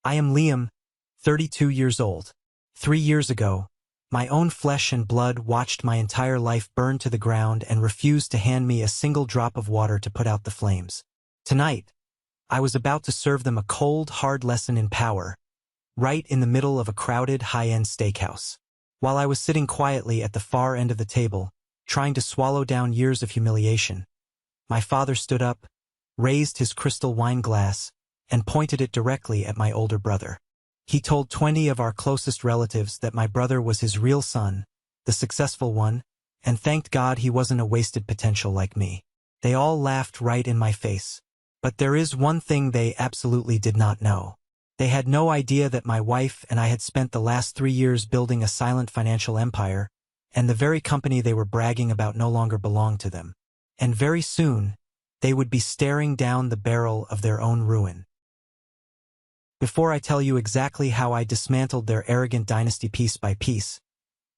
I am Liam, 32 years old. 3 years ago, my own flesh and blood watched my entire life burn to the ground and refused to hand me a single drop of water to put out the flames. Tonight, I was about to serve them a cold, hard lesson in power, right in the middle of a crowded, high-end steakhouse. While I was sitting quietly at the far end of the table, trying to swallow down years of humiliation, my father stood up, raised his crystal wine glass, and pointed it directly at my older brother. He told 20 of our closest relatives that my brother was his real son, the successful one, and thanked God he wasn't a wasted potential like me. They all laughed right in my face. But there is one thing they absolutely did not know. They had no idea that my wife and I had spent the last 3 years building a silent financial empire, and the very company they were bragging about no longer belonged to them. And very soon, they would be staring down the barrel of their own ruin. Before I tell you exactly how I dismantled their arrogant dynasty piece by piece,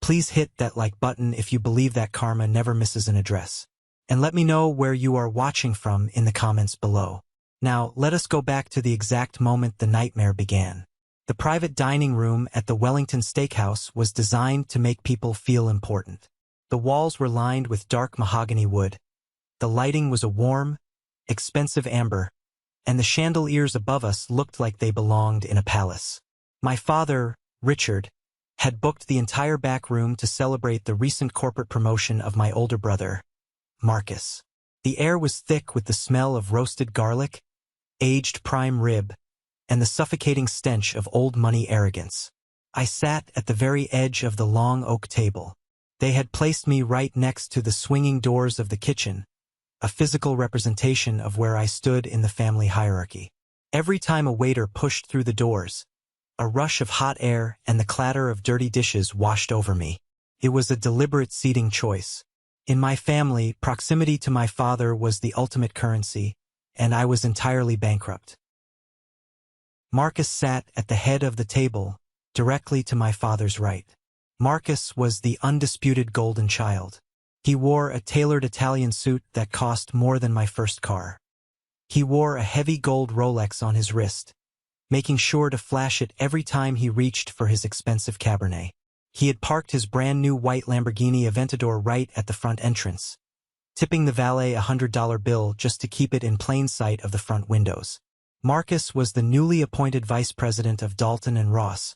please hit that like button if you believe that karma never misses an address. And let me know where you are watching from in the comments below. Now, let us go back to the exact moment the nightmare began. The private dining room at the Wellington Steakhouse was designed to make people feel important. The walls were lined with dark mahogany wood. The lighting was a warm, expensive amber, and the chandeliers above us looked like they belonged in a palace. My father, Richard, had booked the entire back room to celebrate the recent corporate promotion of my older brother, Marcus. The air was thick with the smell of roasted garlic, aged prime rib, and the suffocating stench of old money arrogance. I sat at the very edge of the long oak table. They had placed me right next to the swinging doors of the kitchen, a physical representation of where I stood in the family hierarchy. Every time a waiter pushed through the doors, a rush of hot air and the clatter of dirty dishes washed over me. It was a deliberate seating choice. In my family, proximity to my father was the ultimate currency, and I was entirely bankrupt. Marcus sat at the head of the table, directly to my father's right. Marcus was the undisputed golden child. He wore a tailored Italian suit that cost more than my first car. He wore a heavy gold Rolex on his wrist, making sure to flash it every time he reached for his expensive Cabernet. He had parked his brand-new white Lamborghini Aventador right at the front entrance, tipping the valet a $100 bill just to keep it in plain sight of the front windows. Marcus was the newly appointed vice president of Dalton and Ross,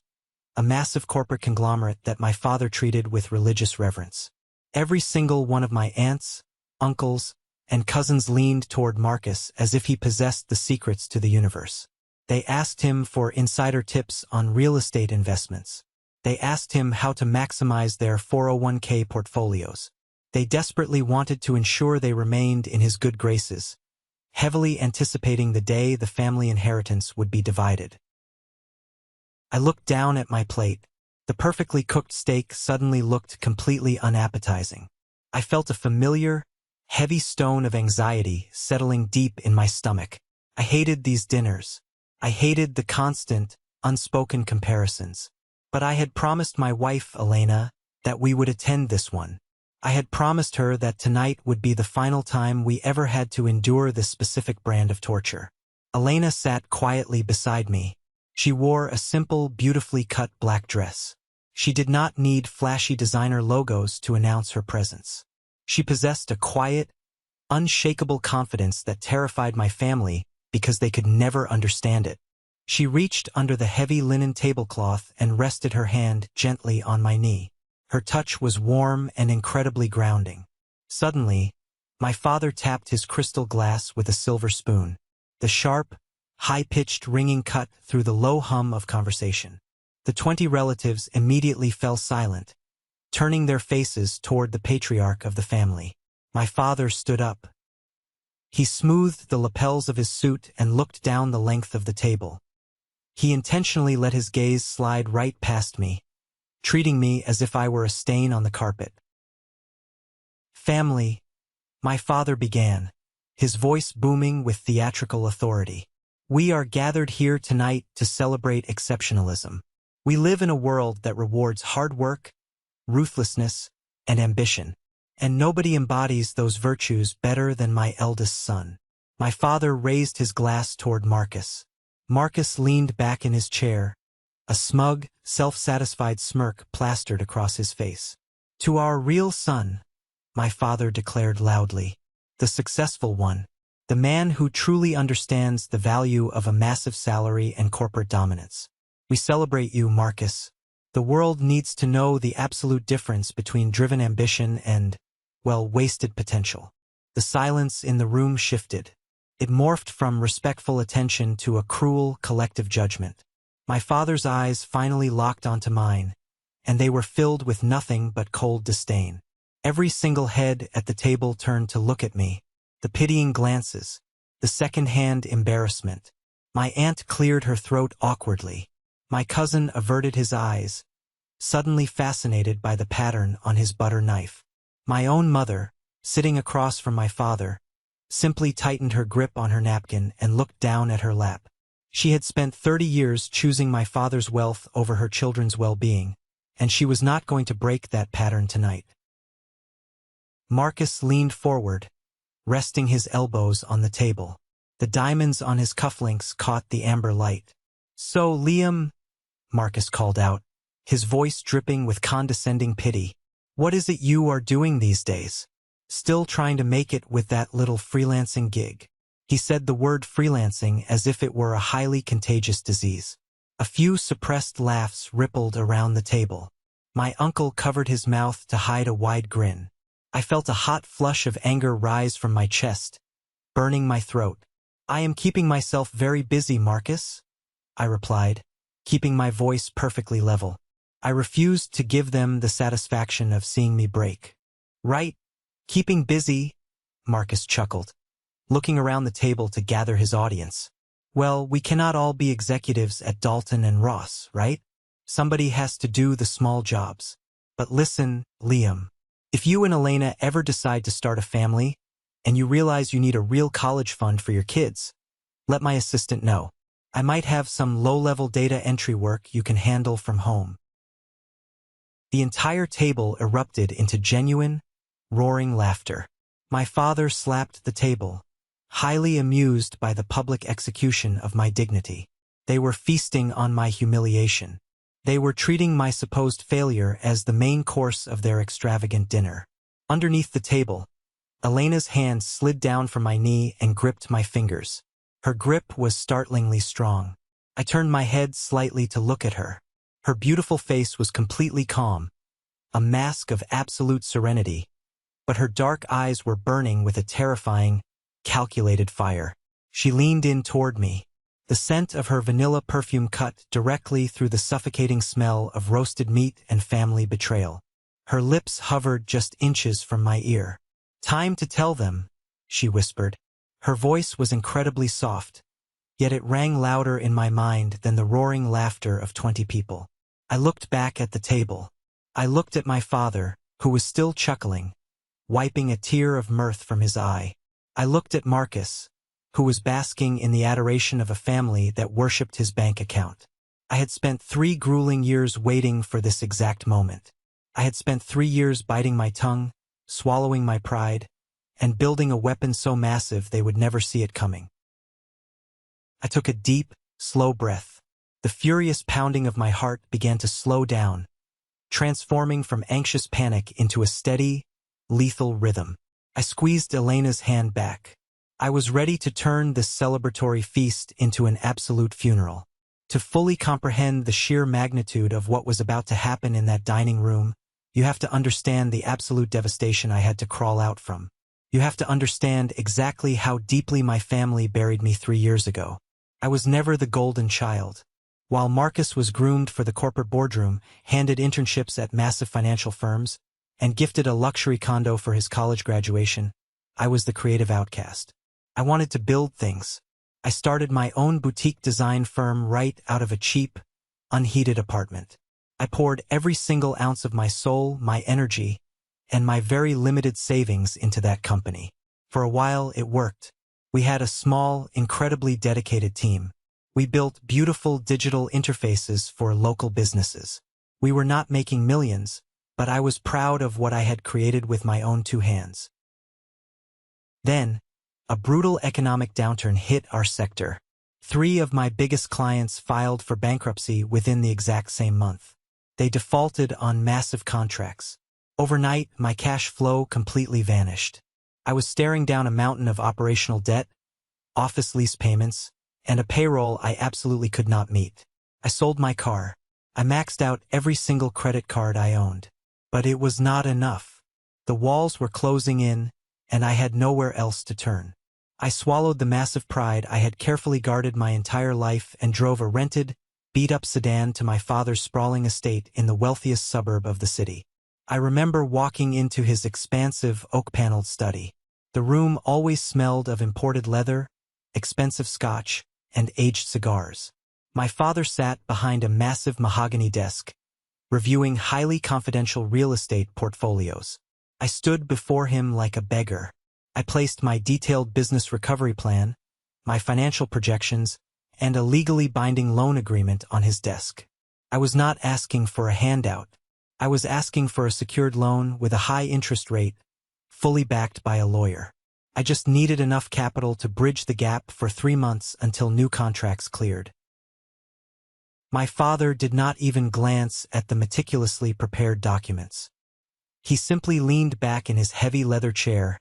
a massive corporate conglomerate that my father treated with religious reverence. Every single one of my aunts, uncles, and cousins leaned toward Marcus as if he possessed the secrets to the universe. They asked him for insider tips on real estate investments. They asked him how to maximize their 401k portfolios. They desperately wanted to ensure they remained in his good graces, heavily anticipating the day the family inheritance would be divided. I looked down at my plate. The perfectly cooked steak suddenly looked completely unappetizing. I felt a familiar, heavy stone of anxiety settling deep in my stomach. I hated these dinners. I hated the constant, unspoken comparisons. But I had promised my wife, Elena, that we would attend this one. I had promised her that tonight would be the final time we ever had to endure this specific brand of torture. Elena sat quietly beside me. She wore a simple, beautifully cut black dress. She did not need flashy designer logos to announce her presence. She possessed a quiet, unshakable confidence that terrified my family because they could never understand it. She reached under the heavy linen tablecloth and rested her hand gently on my knee. Her touch was warm and incredibly grounding. Suddenly, my father tapped his crystal glass with a silver spoon. The sharp, high-pitched ringing cut through the low hum of conversation. The 20 relatives immediately fell silent, turning their faces toward the patriarch of the family. My father stood up. He smoothed the lapels of his suit and looked down the length of the table. He intentionally let his gaze slide right past me, treating me as if I were a stain on the carpet. "Family," my father began, his voice booming with theatrical authority. "We are gathered here tonight to celebrate exceptionalism. We live in a world that rewards hard work, ruthlessness, and ambition, and nobody embodies those virtues better than my eldest son." My father raised his glass toward Marcus. Marcus leaned back in his chair, a smug, self-satisfied smirk plastered across his face. "To our real son," my father declared loudly. "The successful one. The man who truly understands the value of a massive salary and corporate dominance. We celebrate you, Marcus. The world needs to know the absolute difference between driven ambition and, well, wasted potential." The silence in the room shifted. It morphed from respectful attention to a cruel, collective judgment. My father's eyes finally locked onto mine, and they were filled with nothing but cold disdain. Every single head at the table turned to look at me, the pitying glances, the second-hand embarrassment. My aunt cleared her throat awkwardly. My cousin averted his eyes, suddenly fascinated by the pattern on his butter knife. My own mother, sitting across from my father, simply tightened her grip on her napkin and looked down at her lap. She had spent 30 years choosing my father's wealth over her children's well-being, and she was not going to break that pattern tonight. Marcus leaned forward, resting his elbows on the table. The diamonds on his cufflinks caught the amber light. "So, Liam," Marcus called out, his voice dripping with condescending pity, "what is it you are doing these days? Still trying to make it with that little freelancing gig?" He said the word freelancing as if it were a highly contagious disease. A few suppressed laughs rippled around the table. My uncle covered his mouth to hide a wide grin. I felt a hot flush of anger rise from my chest, burning my throat. "I am keeping myself very busy, Marcus," I replied, keeping my voice perfectly level. I refused to give them the satisfaction of seeing me break. "Right, keeping busy," Marcus chuckled, looking around the table to gather his audience. "Well, we cannot all be executives at Dalton and Ross, right? Somebody has to do the small jobs. But listen, Liam, if you and Elena ever decide to start a family, and you realize you need a real college fund for your kids, let my assistant know. I might have some low-level data entry work you can handle from home." The entire table erupted into genuine, roaring laughter. My father slapped the table, highly amused by the public execution of my dignity. They were feasting on my humiliation. They were treating my supposed failure as the main course of their extravagant dinner. Underneath the table, Elena's hand slid down from my knee and gripped my fingers. Her grip was startlingly strong. I turned my head slightly to look at her. Her beautiful face was completely calm, a mask of absolute serenity, but her dark eyes were burning with a terrifying, calculated fire. She leaned in toward me. The scent of her vanilla perfume cut directly through the suffocating smell of roasted meat and family betrayal. Her lips hovered just inches from my ear. "Time to tell them," she whispered. Her voice was incredibly soft, yet it rang louder in my mind than the roaring laughter of 20 people. I looked back at the table. I looked at my father, who was still chuckling, wiping a tear of mirth from his eye. I looked at Marcus, who was basking in the adoration of a family that worshipped his bank account. I had spent 3 grueling years waiting for this exact moment. I had spent 3 years biting my tongue, swallowing my pride, and building a weapon so massive they would never see it coming. I took a deep, slow breath. The furious pounding of my heart began to slow down, transforming from anxious panic into a steady, lethal rhythm. I squeezed Elena's hand back. I was ready to turn this celebratory feast into an absolute funeral. To fully comprehend the sheer magnitude of what was about to happen in that dining room, you have to understand the absolute devastation I had to crawl out from. You have to understand exactly how deeply my family buried me 3 years ago. I was never the golden child. While Marcus was groomed for the corporate boardroom, handed internships at massive financial firms, and gifted a luxury condo for his college graduation, I was the creative outcast. I wanted to build things. I started my own boutique design firm right out of a cheap, unheated apartment. I poured every single ounce of my soul, my energy, and my very limited savings into that company. For a while, it worked. We had a small, incredibly dedicated team. We built beautiful digital interfaces for local businesses. We were not making millions, but I was proud of what I had created with my own 2 hands. Then, a brutal economic downturn hit our sector. 3 of my biggest clients filed for bankruptcy within the exact same month. They defaulted on massive contracts. Overnight, my cash flow completely vanished. I was staring down a mountain of operational debt, office lease payments, and a payroll I absolutely could not meet. I sold my car. I maxed out every single credit card I owned. But it was not enough. The walls were closing in, and I had nowhere else to turn. I swallowed the massive pride I had carefully guarded my entire life and drove a rented, beat-up sedan to my father's sprawling estate in the wealthiest suburb of the city. I remember walking into his expansive, oak-paneled study. The room always smelled of imported leather, expensive scotch, and aged cigars. My father sat behind a massive mahogany desk, reviewing highly confidential real estate portfolios. I stood before him like a beggar. I placed my detailed business recovery plan, my financial projections, and a legally binding loan agreement on his desk. I was not asking for a handout. I was asking for a secured loan with a high interest rate, fully backed by a lawyer. I just needed enough capital to bridge the gap for 3 months until new contracts cleared. My father did not even glance at the meticulously prepared documents. He simply leaned back in his heavy leather chair,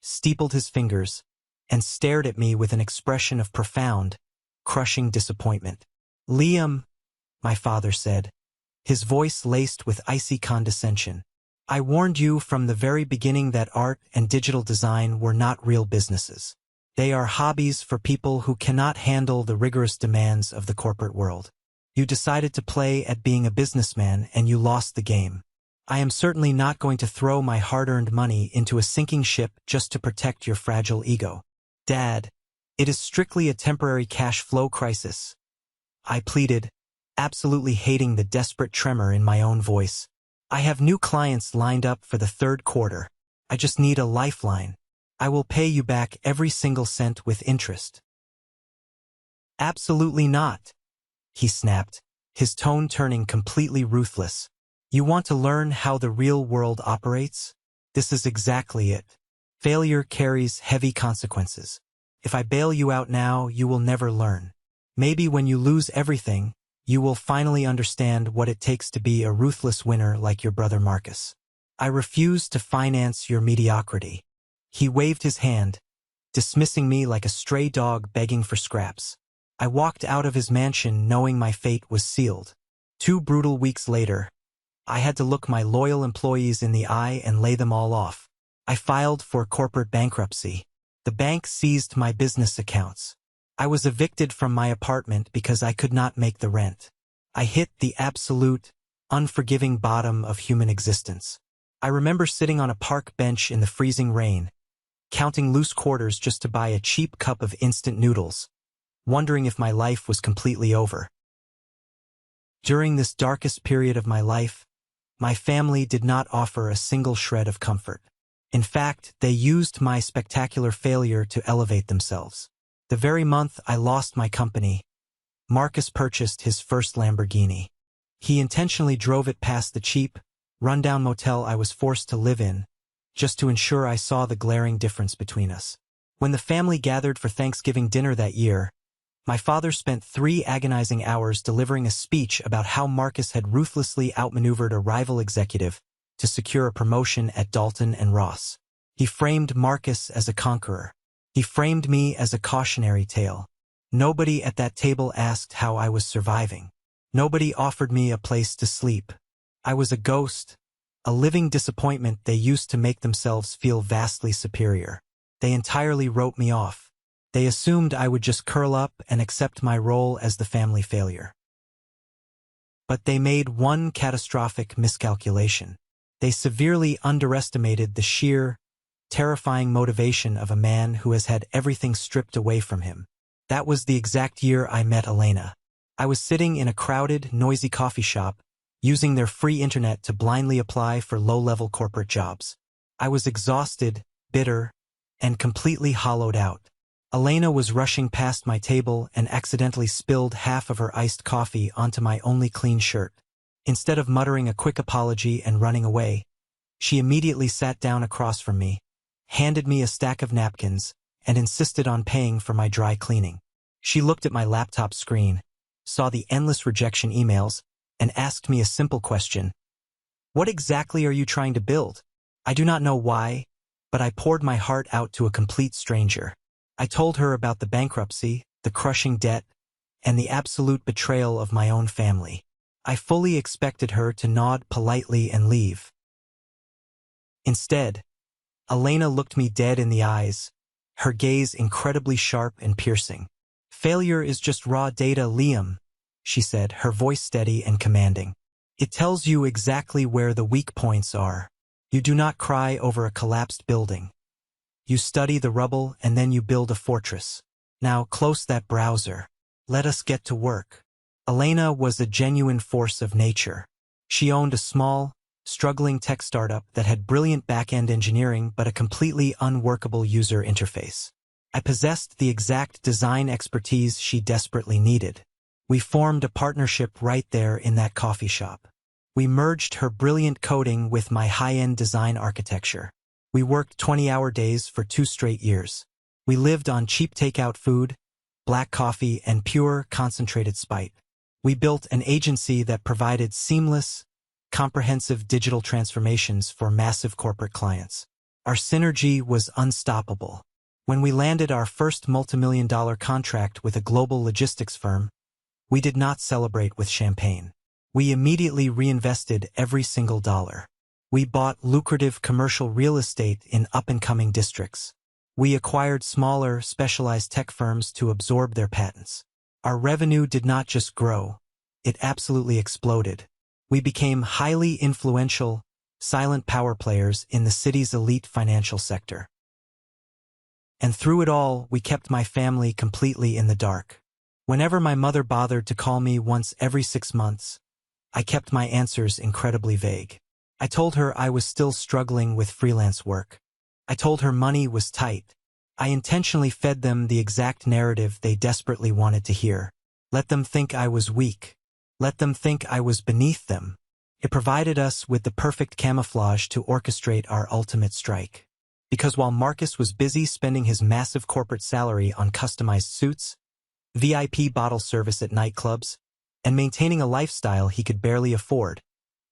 steepled his fingers, and stared at me with an expression of profound, crushing disappointment. "Liam," my father said, his voice laced with icy condescension, "I warned you from the very beginning that art and digital design were not real businesses. They are hobbies for people who cannot handle the rigorous demands of the corporate world. You decided to play at being a businessman and you lost the game. I am certainly not going to throw my hard-earned money into a sinking ship just to protect your fragile ego. Dad, it is strictly a temporary cash flow crisis," I pleaded, absolutely hating the desperate tremor in my own voice. "I have new clients lined up for the 3rd quarter. I just need a lifeline. I will pay you back every single cent with interest." "Absolutely not," he snapped, his tone turning completely ruthless. "You want to learn how the real world operates? This is exactly it. Failure carries heavy consequences. If I bail you out now, you will never learn. Maybe when you lose everything, you will finally understand what it takes to be a ruthless winner like your brother Marcus. I refuse to finance your mediocrity." He waved his hand, dismissing me like a stray dog begging for scraps. I walked out of his mansion knowing my fate was sealed. 2 brutal weeks later, I had to look my loyal employees in the eye and lay them all off. I filed for corporate bankruptcy. The bank seized my business accounts. I was evicted from my apartment because I could not make the rent. I hit the absolute, unforgiving bottom of human existence. I remember sitting on a park bench in the freezing rain, counting loose quarters just to buy a cheap cup of instant noodles, wondering if my life was completely over. During this darkest period of my life, my family did not offer a single shred of comfort. In fact, they used my spectacular failure to elevate themselves. The very month I lost my company, Marcus purchased his first Lamborghini. He intentionally drove it past the cheap, rundown motel I was forced to live in, just to ensure I saw the glaring difference between us. When the family gathered for Thanksgiving dinner that year, my father spent 3 agonizing hours delivering a speech about how Marcus had ruthlessly outmaneuvered a rival executive to secure a promotion at Dalton and Ross. He framed Marcus as a conqueror. He framed me as a cautionary tale. Nobody at that table asked how I was surviving. Nobody offered me a place to sleep. I was a ghost, a living disappointment they used to make themselves feel vastly superior. They entirely wrote me off. They assumed I would just curl up and accept my role as the family failure. But they made one catastrophic miscalculation. They severely underestimated the sheer, terrifying motivation of a man who has had everything stripped away from him. That was the exact year I met Elena. I was sitting in a crowded, noisy coffee shop, using their free internet to blindly apply for low-level corporate jobs. I was exhausted, bitter, and completely hollowed out. Elena was rushing past my table and accidentally spilled half of her iced coffee onto my only clean shirt. Instead of muttering a quick apology and running away, she immediately sat down across from me, handed me a stack of napkins, and insisted on paying for my dry cleaning. She looked at my laptop screen, saw the endless rejection emails, and asked me a simple question. What exactly are you trying to build? I do not know why, but I poured my heart out to a complete stranger. I told her about the bankruptcy, the crushing debt, and the absolute betrayal of my own family. I fully expected her to nod politely and leave. Instead, Elena looked me dead in the eyes, her gaze incredibly sharp and piercing. Failure is just raw data, Liam, she said, her voice steady and commanding. It tells you exactly where the weak points are. You do not cry over a collapsed building. You study the rubble and then you build a fortress. Now close that browser. Let us get to work. Elena was a genuine force of nature. She owned a small, struggling tech startup that had brilliant back-end engineering but a completely unworkable user interface. I possessed the exact design expertise she desperately needed. We formed a partnership right there in that coffee shop. We merged her brilliant coding with my high-end design architecture. We worked 20-hour days for 2 straight years. We lived on cheap takeout food, black coffee, and pure, concentrated spite. We built an agency that provided seamless, comprehensive digital transformations for massive corporate clients. Our synergy was unstoppable. When we landed our first multimillion-dollar contract with a global logistics firm, we did not celebrate with champagne. We immediately reinvested every single dollar. We bought lucrative commercial real estate in up-and-coming districts. We acquired smaller, specialized tech firms to absorb their patents. Our revenue did not just grow, it absolutely exploded. We became highly influential, silent power players in the city's elite financial sector. And through it all, we kept my family completely in the dark. Whenever my mother bothered to call me once every 6 months, I kept my answers incredibly vague. I told her I was still struggling with freelance work. I told her money was tight. I intentionally fed them the exact narrative they desperately wanted to hear. Let them think I was weak. Let them think I was beneath them. It provided us with the perfect camouflage to orchestrate our ultimate strike. Because while Marcus was busy spending his massive corporate salary on customized suits, VIP bottle service at nightclubs, and maintaining a lifestyle he could barely afford,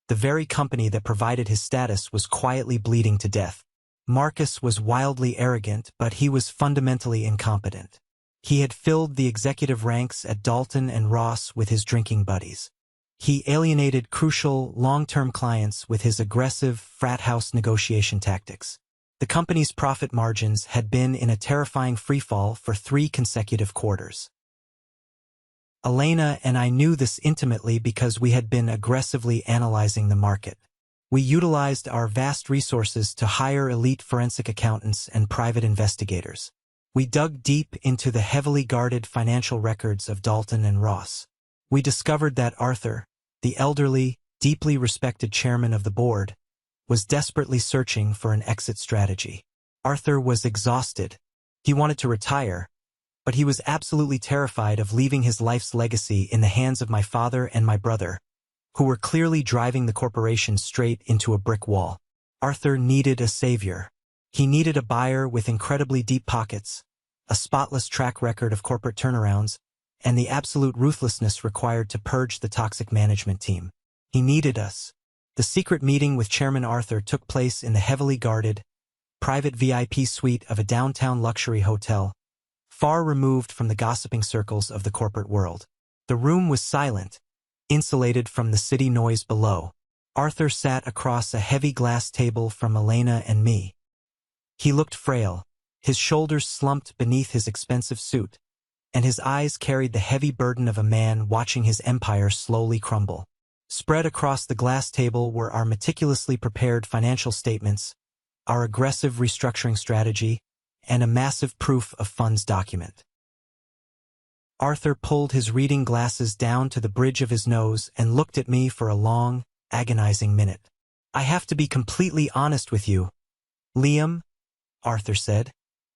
the very company that provided his status was quietly bleeding to death. Marcus was wildly arrogant, but he was fundamentally incompetent. He had filled the executive ranks at Dalton and Ross with his drinking buddies. He alienated crucial, long-term clients with his aggressive frat house negotiation tactics. The company's profit margins had been in a terrifying freefall for 3 consecutive quarters. Elena and I knew this intimately because we had been aggressively analyzing the market. We utilized our vast resources to hire elite forensic accountants and private investigators. We dug deep into the heavily guarded financial records of Dalton and Ross. We discovered that Arthur, the elderly, deeply respected chairman of the board, was desperately searching for an exit strategy. Arthur was exhausted. He wanted to retire, but he was absolutely terrified of leaving his life's legacy in the hands of my father and my brother, who were clearly driving the corporation straight into a brick wall. Arthur needed a savior. He needed a buyer with incredibly deep pockets, a spotless track record of corporate turnarounds, and the absolute ruthlessness required to purge the toxic management team. He needed us. The secret meeting with Chairman Arthur took place in the heavily guarded, private VIP suite of a downtown luxury hotel, far removed from the gossiping circles of the corporate world. The room was silent, insulated from the city noise below. Arthur sat across a heavy glass table from Elena and me. He looked frail, his shoulders slumped beneath his expensive suit, and his eyes carried the heavy burden of a man watching his empire slowly crumble. Spread across the glass table were our meticulously prepared financial statements, our aggressive restructuring strategy, and a massive proof of funds document. Arthur pulled his reading glasses down to the bridge of his nose and looked at me for a long, agonizing minute. "I have to be completely honest with you, Liam," Arthur said,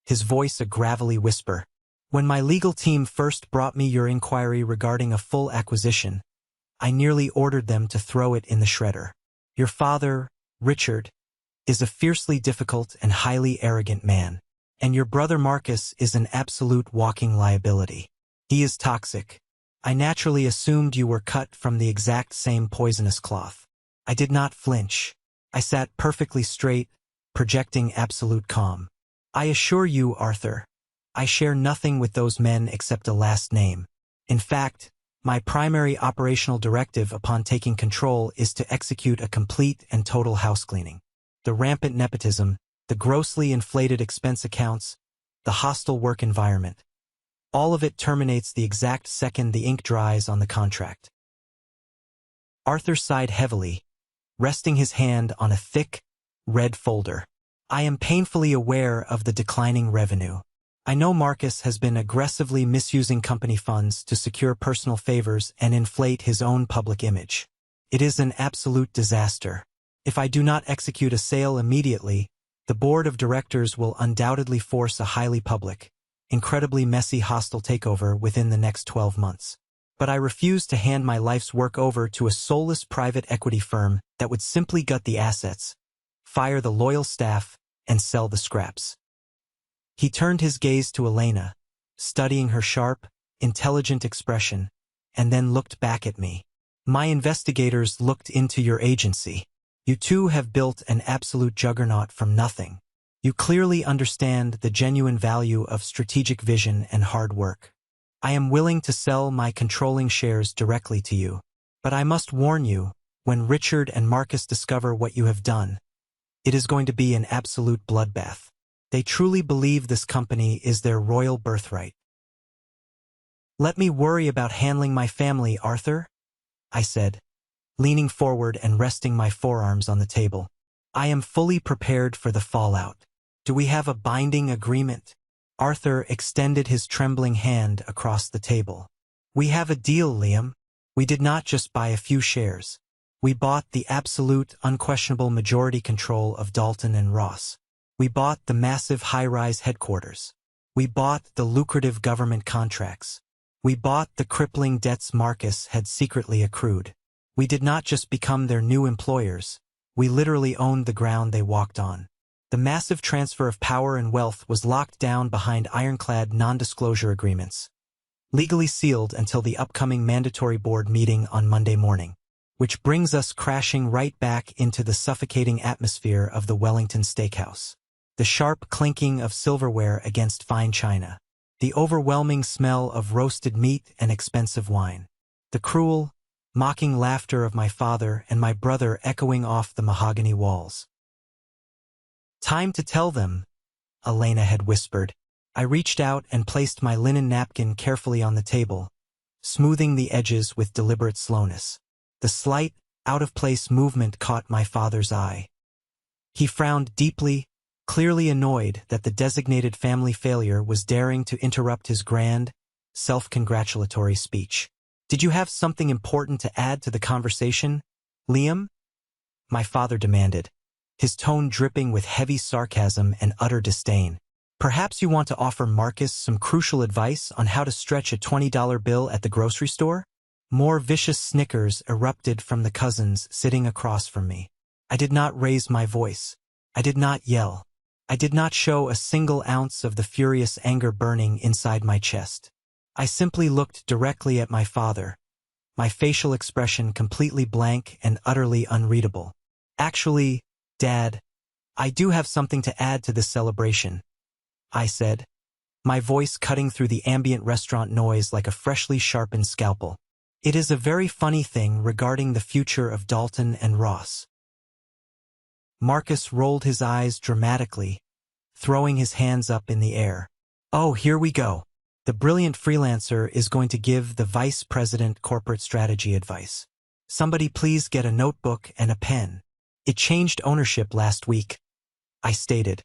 his voice a gravelly whisper. "When my legal team first brought me your inquiry regarding a full acquisition, I nearly ordered them to throw it in the shredder. Your father, Richard, is a fiercely difficult and highly arrogant man, and your brother Marcus is an absolute walking liability. He is toxic. I naturally assumed you were cut from the exact same poisonous cloth. I did not flinch. I sat perfectly straight, projecting absolute calm. I assure you, Arthur, I share nothing with those men except a last name. In fact, my primary operational directive upon taking control is to execute a complete and total housecleaning. The rampant nepotism, the grossly inflated expense accounts, the hostile work environment. All of it terminates the exact second the ink dries on the contract. Arthur sighed heavily, resting his hand on a thick, red folder. I am painfully aware of the declining revenue. I know Marcus has been aggressively misusing company funds to secure personal favors and inflate his own public image. It is an absolute disaster. If I do not execute a sale immediately, the board of directors will undoubtedly force a highly public, incredibly messy hostile takeover within the next 12 months. But I refuse to hand my life's work over to a soulless private equity firm that would simply gut the assets, fire the loyal staff, and sell the scraps. He turned his gaze to Elena, studying her sharp, intelligent expression, and then looked back at me. My investigators looked into your agency. You two have built an absolute juggernaut from nothing. You clearly understand the genuine value of strategic vision and hard work. I am willing to sell my controlling shares directly to you. But I must warn you, when Richard and Marcus discover what you have done, it is going to be an absolute bloodbath. They truly believe this company is their royal birthright. Let me worry about handling my family, Arthur, I said, leaning forward and resting my forearms on the table. I am fully prepared for the fallout. Do we have a binding agreement? Arthur extended his trembling hand across the table. We have a deal, Liam. We did not just buy a few shares. We bought the absolute, unquestionable majority control of Dalton and Ross. We bought the massive high-rise headquarters. We bought the lucrative government contracts. We bought the crippling debts Marcus had secretly accrued. We did not just become their new employers. We literally owned the ground they walked on. The massive transfer of power and wealth was locked down behind ironclad non-disclosure agreements, legally sealed until the upcoming mandatory board meeting on Monday morning. Which brings us crashing right back into the suffocating atmosphere of the Wellington Steakhouse. The sharp clinking of silverware against fine china. The overwhelming smell of roasted meat and expensive wine. The cruel, mocking laughter of my father and my brother echoing off the mahogany walls. Time to tell them, Elena had whispered. I reached out and placed my linen napkin carefully on the table, smoothing the edges with deliberate slowness. The slight, out-of-place movement caught my father's eye. He frowned deeply, clearly annoyed that the designated family failure was daring to interrupt his grand, self-congratulatory speech. Did you have something important to add to the conversation, Liam? My father demanded, his tone dripping with heavy sarcasm and utter disdain. Perhaps you want to offer Marcus some crucial advice on how to stretch a $20 bill at the grocery store? More vicious snickers erupted from the cousins sitting across from me. I did not raise my voice. I did not yell. I did not show a single ounce of the furious anger burning inside my chest. I simply looked directly at my father, my facial expression completely blank and utterly unreadable. Actually, Dad, I do have something to add to this celebration, I said, my voice cutting through the ambient restaurant noise like a freshly sharpened scalpel. It is a very funny thing regarding the future of Dalton and Ross. Marcus rolled his eyes dramatically, throwing his hands up in the air. Oh, here we go. The brilliant freelancer is going to give the vice president corporate strategy advice. Somebody please get a notebook and a pen. It changed ownership last week, I stated,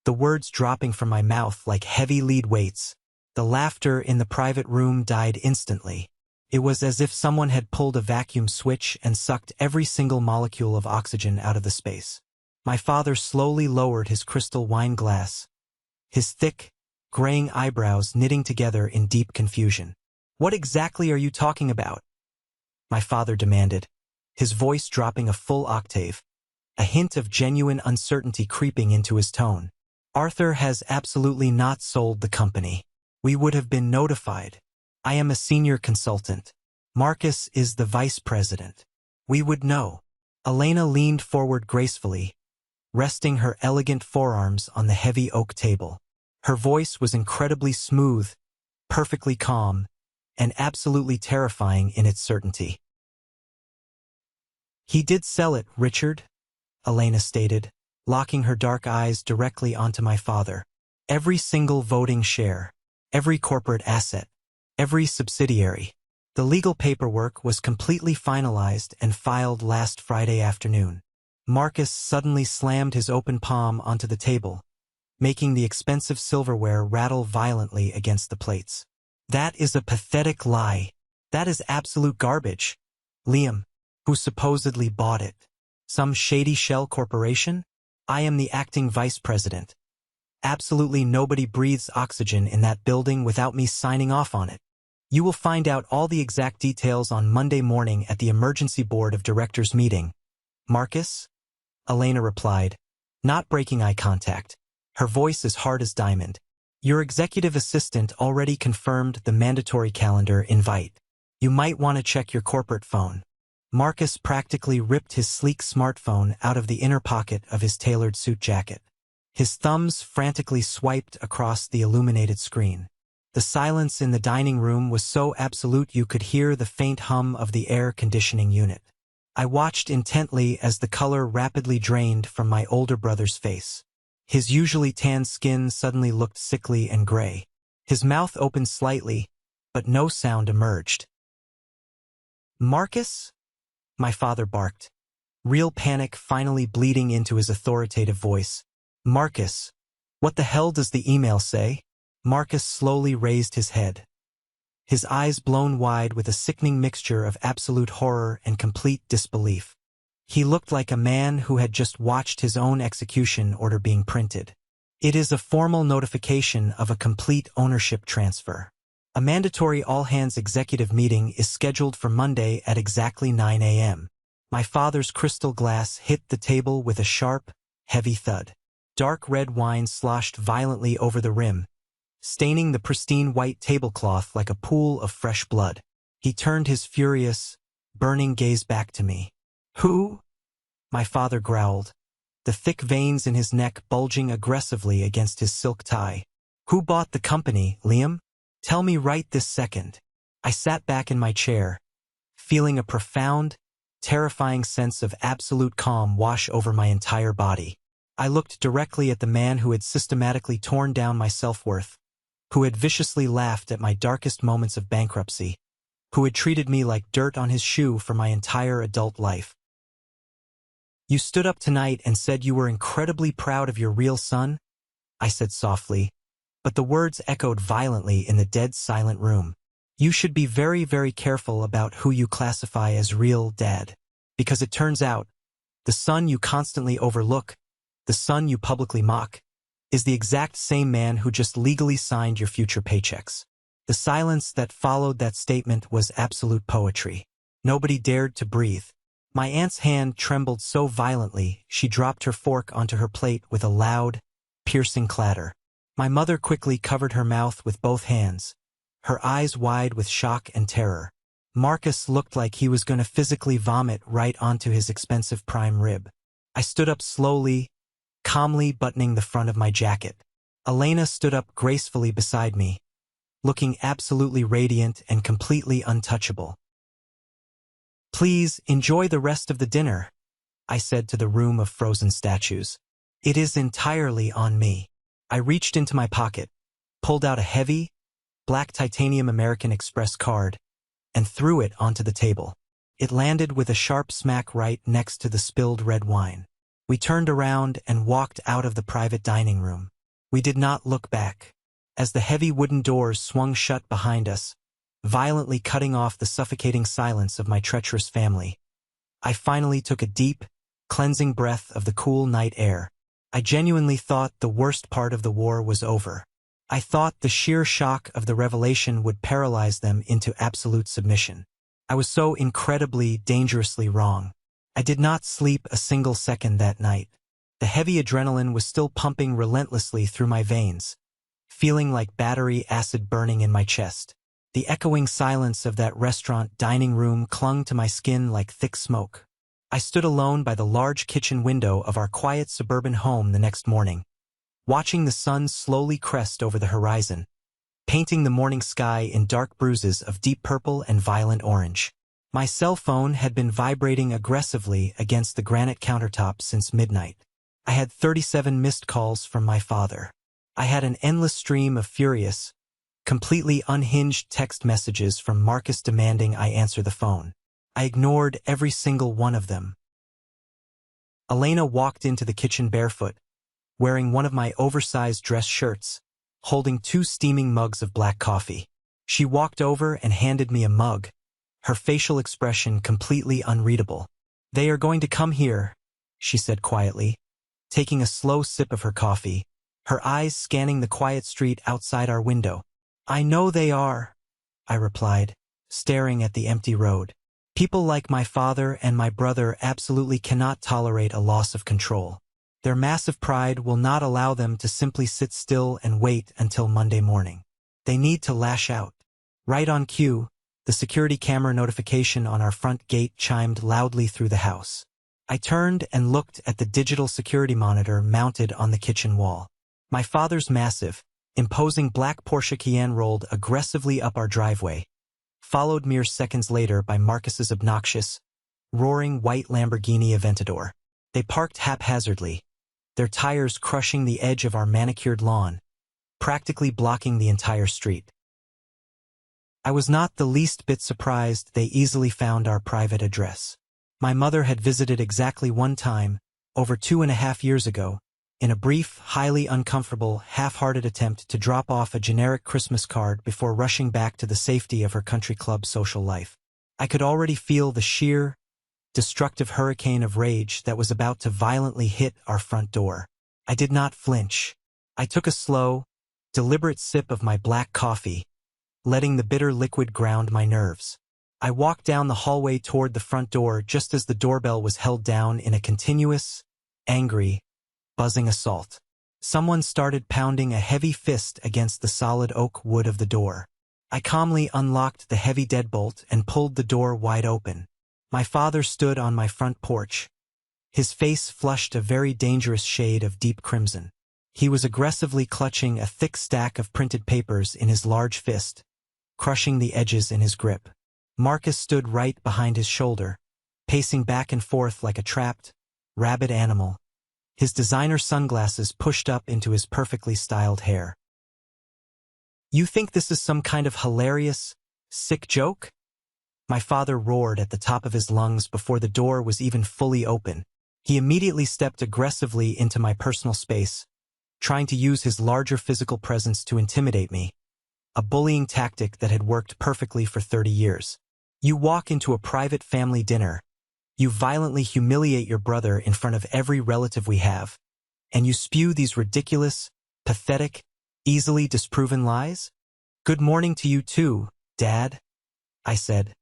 the words dropping from my mouth like heavy lead weights. The laughter in the private room died instantly. It was as if someone had pulled a vacuum switch and sucked every single molecule of oxygen out of the space. My father slowly lowered his crystal wine glass, his thick, graying eyebrows knitting together in deep confusion. What exactly are you talking about? My father demanded, his voice dropping a full octave, a hint of genuine uncertainty creeping into his tone. Arthur has absolutely not sold the company. We would have been notified. I am a senior consultant. Marcus is the vice president. We would know. Elena leaned forward gracefully, resting her elegant forearms on the heavy oak table. Her voice was incredibly smooth, perfectly calm, and absolutely terrifying in its certainty. He did sell it, Richard, Elena stated, locking her dark eyes directly onto my father. Every single voting share, every corporate asset, every subsidiary. The legal paperwork was completely finalized and filed last Friday afternoon. Marcus suddenly slammed his open palm onto the table, making the expensive silverware rattle violently against the plates. That is a pathetic lie. That is absolute garbage. Liam, who supposedly bought it. Some shady shell corporation? I am the acting vice president. Absolutely nobody breathes oxygen in that building without me signing off on it. You will find out all the exact details on Monday morning at the emergency board of directors meeting. Marcus? Elena replied, not breaking eye contact, her voice as hard as diamond. Your executive assistant already confirmed the mandatory calendar invite. You might want to check your corporate phone. Marcus practically ripped his sleek smartphone out of the inner pocket of his tailored suit jacket. His thumbs frantically swiped across the illuminated screen. The silence in the dining room was so absolute you could hear the faint hum of the air conditioning unit. I watched intently as the color rapidly drained from my older brother's face. His usually tan skin suddenly looked sickly and gray. His mouth opened slightly, but no sound emerged. Marcus? My father barked, real panic finally bleeding into his authoritative voice. Marcus, what the hell does the email say? Marcus slowly raised his head, his eyes blown wide with a sickening mixture of absolute horror and complete disbelief. He looked like a man who had just watched his own execution order being printed. It is a formal notification of a complete ownership transfer. A mandatory all-hands executive meeting is scheduled for Monday at exactly 9 a.m. My father's crystal glass hit the table with a sharp, heavy thud. Dark red wine sloshed violently over the rim, staining the pristine white tablecloth like a pool of fresh blood. He turned his furious, burning gaze back to me. Who? My father growled, the thick veins in his neck bulging aggressively against his silk tie. Who bought the company, Liam? Tell me right this second. I sat back in my chair, feeling a profound, terrifying sense of absolute calm wash over my entire body. I looked directly at the man who had systematically torn down my self-worth, who had viciously laughed at my darkest moments of bankruptcy, who had treated me like dirt on his shoe for my entire adult life. You stood up tonight and said you were incredibly proud of your real son, I said softly, but the words echoed violently in the dead silent room. You should be very, very careful about who you classify as real dad, because it turns out, the son you constantly overlook, the son you publicly mock, is the exact same man who just legally signed your future paychecks. The silence that followed that statement was absolute poetry. Nobody dared to breathe. My aunt's hand trembled so violently she dropped her fork onto her plate with a loud, piercing clatter. My mother quickly covered her mouth with both hands, her eyes wide with shock and terror. Marcus looked like he was going to physically vomit right onto his expensive prime rib. I stood up slowly, calmly buttoning the front of my jacket. Elena stood up gracefully beside me, looking absolutely radiant and completely untouchable. Please enjoy the rest of the dinner, I said to the room of frozen statues. It is entirely on me. I reached into my pocket, pulled out a heavy, black titanium American Express card, and threw it onto the table. It landed with a sharp smack right next to the spilled red wine. We turned around and walked out of the private dining room. We did not look back. As the heavy wooden doors swung shut behind us, violently cutting off the suffocating silence of my treacherous family, I finally took a deep, cleansing breath of the cool night air. I genuinely thought the worst part of the war was over. I thought the sheer shock of the revelation would paralyze them into absolute submission. I was so incredibly, dangerously wrong. I did not sleep a single second that night. The heavy adrenaline was still pumping relentlessly through my veins, feeling like battery acid burning in my chest. The echoing silence of that restaurant dining room clung to my skin like thick smoke. I stood alone by the large kitchen window of our quiet suburban home the next morning, watching the sun slowly crest over the horizon, painting the morning sky in dark bruises of deep purple and violent orange. My cell phone had been vibrating aggressively against the granite countertop since midnight. I had 37 missed calls from my father. I had an endless stream of furious, completely unhinged text messages from Marcus demanding I answer the phone. I ignored every single one of them. Elena walked into the kitchen barefoot, wearing one of my oversized dress shirts, holding 2 steaming mugs of black coffee. She walked over and handed me a mug, her facial expression completely unreadable. "They are going to come here," she said quietly, taking a slow sip of her coffee, her eyes scanning the quiet street outside our window. "I know they are," I replied, staring at the empty road. People like my father and my brother absolutely cannot tolerate a loss of control. Their massive pride will not allow them to simply sit still and wait until Monday morning. They need to lash out. Right on cue, the security camera notification on our front gate chimed loudly through the house. I turned and looked at the digital security monitor mounted on the kitchen wall. My father's massive, imposing black Porsche Cayenne rolled aggressively up our driveway, followed mere seconds later by Marcus's obnoxious, roaring white Lamborghini Aventador. They parked haphazardly, their tires crushing the edge of our manicured lawn, practically blocking the entire street. I was not the least bit surprised they easily found our private address. My mother had visited exactly one time, over 2.5 years ago, in a brief, highly uncomfortable, half-hearted attempt to drop off a generic Christmas card before rushing back to the safety of her country club social life. I could already feel the sheer, destructive hurricane of rage that was about to violently hit our front door. I did not flinch. I took a slow, deliberate sip of my black coffee, letting the bitter liquid ground my nerves. I walked down the hallway toward the front door just as the doorbell was held down in a continuous, angry, buzzing assault. Someone started pounding a heavy fist against the solid oak wood of the door. I calmly unlocked the heavy deadbolt and pulled the door wide open. My father stood on my front porch, his face flushed a very dangerous shade of deep crimson. He was aggressively clutching a thick stack of printed papers in his large fist, crushing the edges in his grip. Marcus stood right behind his shoulder, pacing back and forth like a trapped, rabid animal, his designer sunglasses pushed up into his perfectly styled hair. "You think this is some kind of hilarious, sick joke?" My father roared at the top of his lungs before the door was even fully open. He immediately stepped aggressively into my personal space, trying to use his larger physical presence to intimidate me, a bullying tactic that had worked perfectly for 30 years. "You walk into a private family dinner, you violently humiliate your brother in front of every relative we have, and you spew these ridiculous, pathetic, easily disproven lies? Good morning to you too, Dad," I said,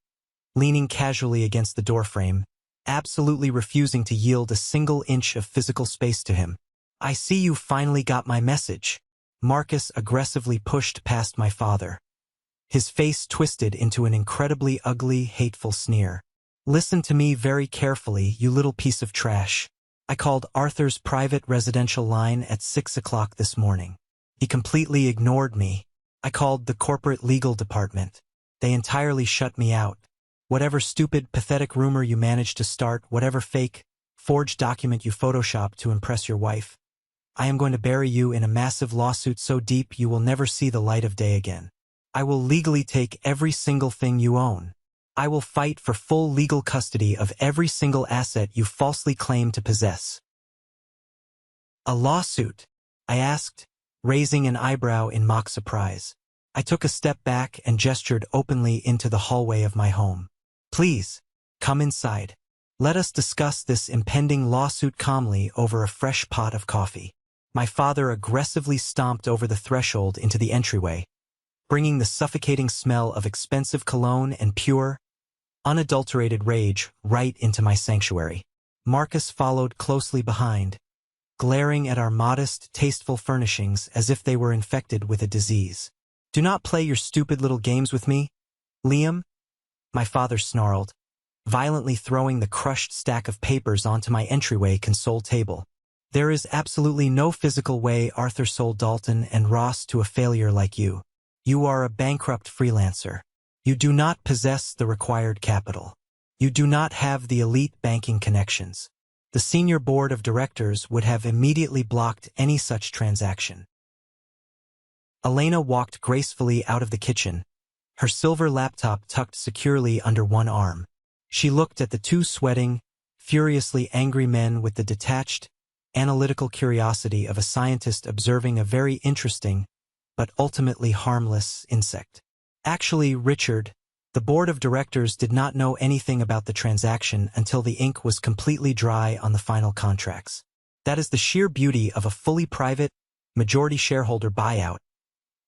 leaning casually against the doorframe, absolutely refusing to yield a single inch of physical space to him. "I see you finally got my message." Marcus aggressively pushed past my father, his face twisted into an incredibly ugly, hateful sneer. "Listen to me very carefully, you little piece of trash. I called Arthur's private residential line at 6 o'clock this morning. He completely ignored me. I called the corporate legal department. They entirely shut me out. Whatever stupid, pathetic rumor you managed to start, whatever fake, forged document you photoshopped to impress your wife, I am going to bury you in a massive lawsuit so deep you will never see the light of day again. I will legally take every single thing you own. I will fight for full legal custody of every single asset you falsely claim to possess." "A lawsuit?" I asked, raising an eyebrow in mock surprise. I took a step back and gestured openly into the hallway of my home. "Please, come inside. Let us discuss this impending lawsuit calmly over a fresh pot of coffee." My father aggressively stomped over the threshold into the entryway, bringing the suffocating smell of expensive cologne and pure, unadulterated rage right into my sanctuary. Marcus followed closely behind, glaring at our modest, tasteful furnishings as if they were infected with a disease. Do not play your stupid little games with me, Liam, my father snarled, violently throwing the crushed stack of papers onto my entryway console table. There is absolutely no physical way Arthur sold Dalton and Ross to a failure like you. You are a bankrupt freelancer. You do not possess the required capital. You do not have the elite banking connections. The senior board of directors would have immediately blocked any such transaction. Elena walked gracefully out of the kitchen, her silver laptop tucked securely under one arm. She looked at the two sweating, furiously angry men with the detached, analytical curiosity of a scientist observing a very interesting, but ultimately harmless insect. Actually, Richard, the board of directors did not know anything about the transaction until the ink was completely dry on the final contracts. That is the sheer beauty of a fully private, majority shareholder buyout,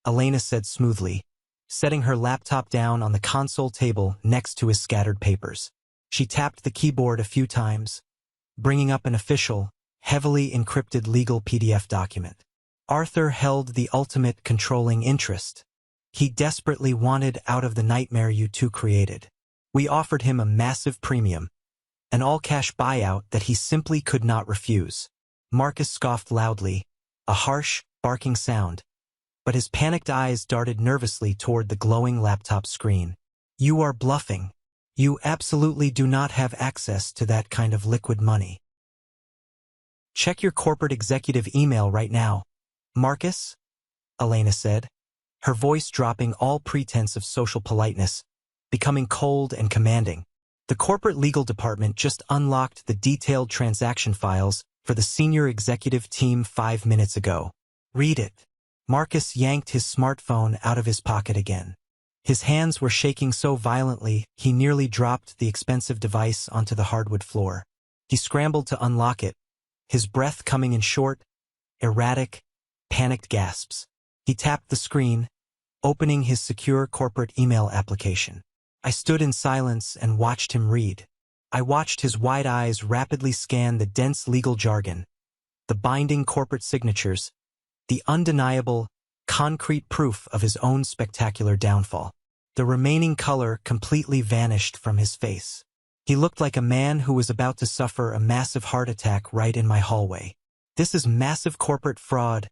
Elena said smoothly, setting her laptop down on the console table next to his scattered papers. She tapped the keyboard a few times, bringing up an official, heavily encrypted legal PDF document. Arthur held the ultimate controlling interest. He desperately wanted out of the nightmare you two created. We offered him a massive premium, an all-cash buyout that he simply could not refuse. Marcus scoffed loudly, a harsh, barking sound, but his panicked eyes darted nervously toward the glowing laptop screen. You are bluffing. You absolutely do not have access to that kind of liquid money. Check your corporate executive email right now, Marcus, Elena said, her voice dropping all pretense of social politeness, becoming cold and commanding. The corporate legal department just unlocked the detailed transaction files for the senior executive team 5 minutes ago. Read it. Marcus yanked his smartphone out of his pocket again. His hands were shaking so violently he nearly dropped the expensive device onto the hardwood floor. He scrambled to unlock it, his breath coming in short, erratic, panicked gasps. He tapped the screen, opening his secure corporate email application. I stood in silence and watched him read. I watched his wide eyes rapidly scan the dense legal jargon, the binding corporate signatures, the undeniable, concrete proof of his own spectacular downfall. The remaining color completely vanished from his face. He looked like a man who was about to suffer a massive heart attack right in my hallway. This is massive corporate fraud,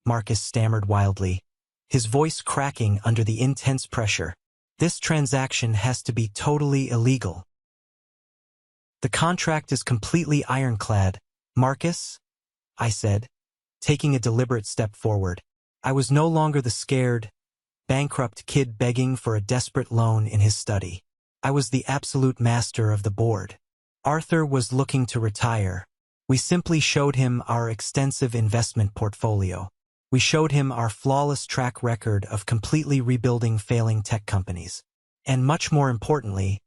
Marcus stammered wildly, his voice cracking under the intense pressure. This transaction has to be totally illegal. The contract is completely ironclad, Marcus, I said, taking a deliberate step forward. I was no longer the scared, bankrupt kid begging for a desperate loan in his study. I was the absolute master of the board. Arthur was looking to retire. We simply showed him our extensive investment portfolio. We showed him our flawless track record of completely rebuilding failing tech companies. And much more importantly,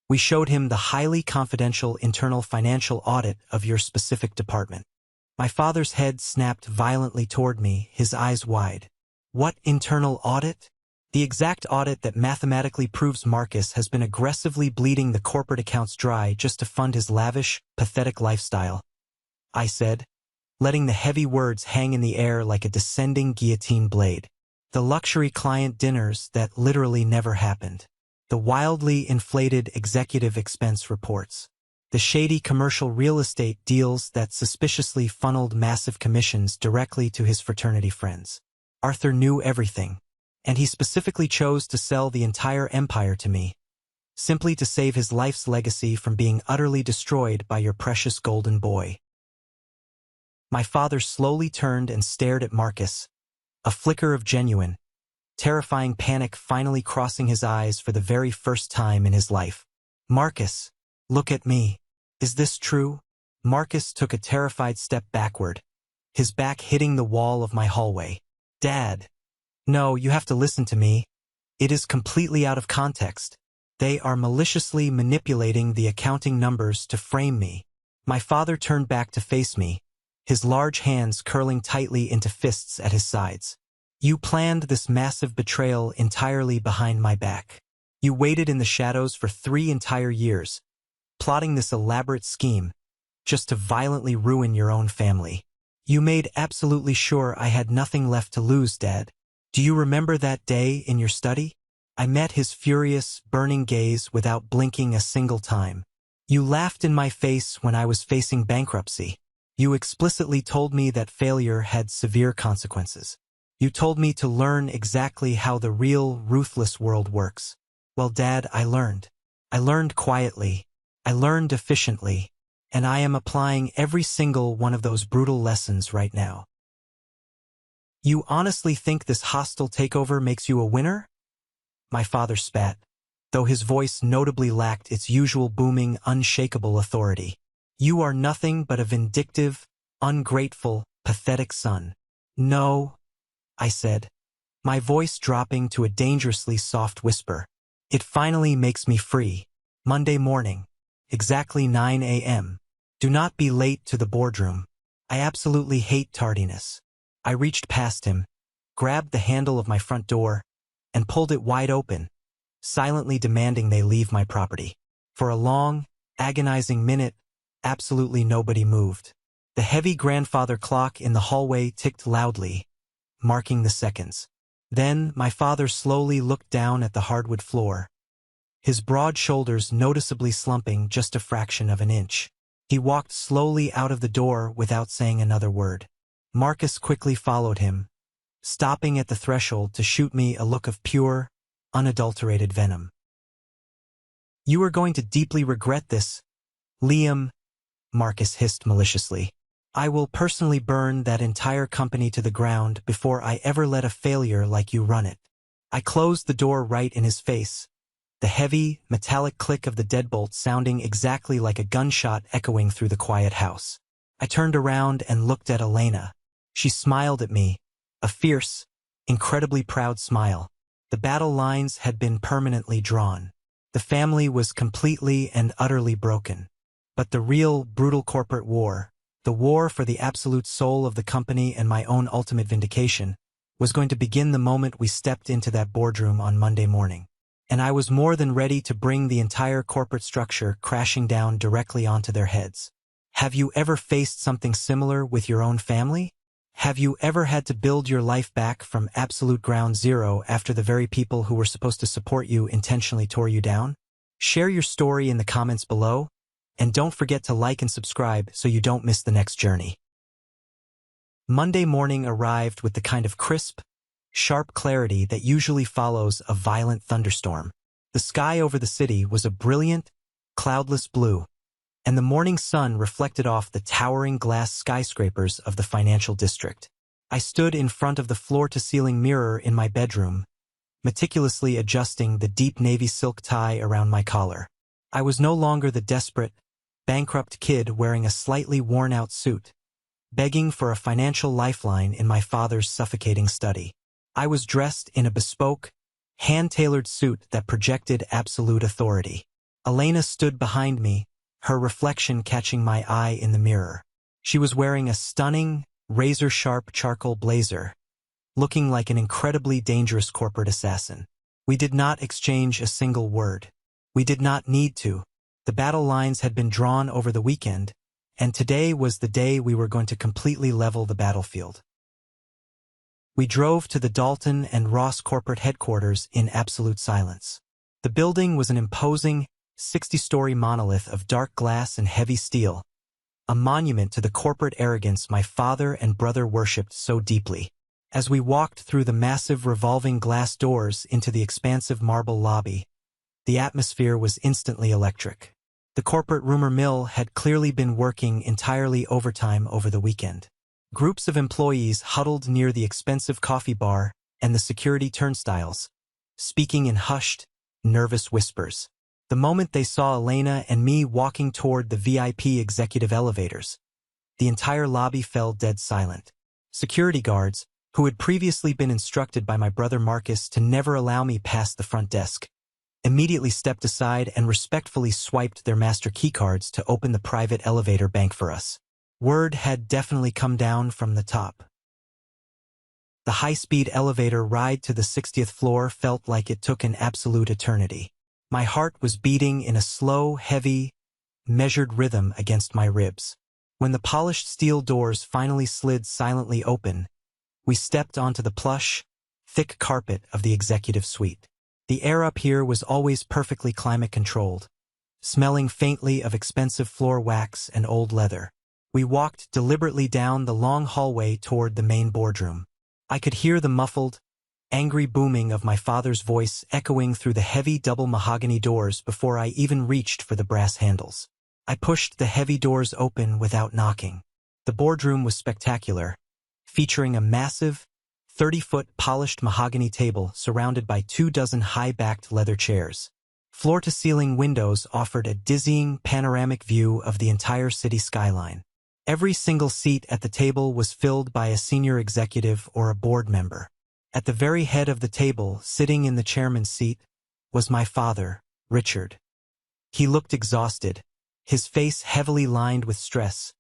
we showed him the highly confidential internal financial audit of your specific department. My father's head snapped violently toward me, his eyes wide. What internal audit? The exact audit that mathematically proves Marcus has been aggressively bleeding the corporate accounts dry just to fund his lavish, pathetic lifestyle, I said, letting the heavy words hang in the air like a descending guillotine blade. The luxury client dinners that literally never happened. The wildly inflated executive expense reports. The shady commercial real estate deals that suspiciously funneled massive commissions directly to his fraternity friends. Arthur knew everything, and he specifically chose to sell the entire empire to me, simply to save his life's legacy from being utterly destroyed by your precious golden boy. My father slowly turned and stared at Marcus, a flicker of genuine, terrifying panic finally crossing his eyes for the very first time in his life. Marcus, look at me. Is this true? Marcus took a terrified step backward, his back hitting the wall of my hallway. Dad. No, you have to listen to me. It is completely out of context. They are maliciously manipulating the accounting numbers to frame me. My father turned back to face me, his large hands curling tightly into fists at his sides. You planned this massive betrayal entirely behind my back. You waited in the shadows for 3 entire years, plotting this elaborate scheme, just to violently ruin your own family. You made absolutely sure I had nothing left to lose, Dad. Do you remember that day in your study? I met his furious, burning gaze without blinking a single time. You laughed in my face when I was facing bankruptcy. You explicitly told me that failure had severe consequences. You told me to learn exactly how the real, ruthless world works. Well, Dad, I learned. I learned quietly. I learned efficiently. And I am applying every single one of those brutal lessons right now. You honestly think this hostile takeover makes you a winner? My father spat, though his voice notably lacked its usual booming, unshakable authority. You are nothing but a vindictive, ungrateful, pathetic son. No, I said, my voice dropping to a dangerously soft whisper. It finally makes me free. Monday morning, exactly 9 a.m. Do not be late to the boardroom. I absolutely hate tardiness. I reached past him, grabbed the handle of my front door, and pulled it wide open, silently demanding they leave my property. For a long, agonizing minute, absolutely nobody moved. The heavy grandfather clock in the hallway ticked loudly, marking the seconds. Then my father slowly looked down at the hardwood floor, his broad shoulders noticeably slumping just a fraction of an inch. He walked slowly out of the door without saying another word. Marcus quickly followed him, stopping at the threshold to shoot me a look of pure, unadulterated venom. You are going to deeply regret this, Liam, Marcus hissed maliciously. I will personally burn that entire company to the ground before I ever let a failure like you run it. I closed the door right in his face, the heavy, metallic click of the deadbolt sounding exactly like a gunshot echoing through the quiet house. I turned around and looked at Elena. She smiled at me, a fierce, incredibly proud smile. The battle lines had been permanently drawn. The family was completely and utterly broken. But the real, brutal corporate war, the war for the absolute soul of the company and my own ultimate vindication, was going to begin the moment we stepped into that boardroom on Monday morning. And I was more than ready to bring the entire corporate structure crashing down directly onto their heads. Have you ever faced something similar with your own family? Have you ever had to build your life back from absolute ground zero after the very people who were supposed to support you intentionally tore you down? Share your story in the comments below, and don't forget to like and subscribe so you don't miss the next journey. Monday morning arrived with the kind of crisp, sharp clarity that usually follows a violent thunderstorm. The sky over the city was a brilliant, cloudless blue, and the morning sun reflected off the towering glass skyscrapers of the financial district. I stood in front of the floor-to-ceiling mirror in my bedroom, meticulously adjusting the deep navy silk tie around my collar. I was no longer the desperate, bankrupt kid wearing a slightly worn-out suit, begging for a financial lifeline in my father's suffocating study. I was dressed in a bespoke, hand-tailored suit that projected absolute authority. Elena stood behind me, her reflection catching my eye in the mirror. She was wearing a stunning, razor-sharp charcoal blazer, looking like an incredibly dangerous corporate assassin. We did not exchange a single word. We did not need to. The battle lines had been drawn over the weekend, and today was the day we were going to completely level the battlefield. We drove to the Dalton and Ross corporate headquarters in absolute silence. The building was an imposing, 60-story monolith of dark glass and heavy steel, a monument to the corporate arrogance my father and brother worshipped so deeply. As we walked through the massive revolving glass doors into the expansive marble lobby, the atmosphere was instantly electric. The corporate rumor mill had clearly been working entirely overtime over the weekend. Groups of employees huddled near the expensive coffee bar and the security turnstiles, speaking in hushed, nervous whispers. The moment they saw Elena and me walking toward the VIP executive elevators, the entire lobby fell dead silent. Security guards, who had previously been instructed by my brother Marcus to never allow me past the front desk, immediately stepped aside and respectfully swiped their master keycards to open the private elevator bank for us. Word had definitely come down from the top. The high-speed elevator ride to the 60th floor felt like it took an absolute eternity. My heart was beating in a slow, heavy, measured rhythm against my ribs. When the polished steel doors finally slid silently open, we stepped onto the plush, thick carpet of the executive suite. The air up here was always perfectly climate-controlled, smelling faintly of expensive floor wax and old leather. We walked deliberately down the long hallway toward the main boardroom. I could hear the muffled, angry booming of my father's voice echoing through the heavy double mahogany doors before I even reached for the brass handles. I pushed the heavy doors open without knocking. The boardroom was spectacular, featuring a massive, 30-foot polished mahogany table surrounded by 24 high-backed leather chairs. Floor-to-ceiling windows offered a dizzying panoramic view of the entire city skyline. Every single seat at the table was filled by a senior executive or a board member. At the very head of the table, sitting in the chairman's seat, was my father, Richard. He looked exhausted, his face heavily lined with stress,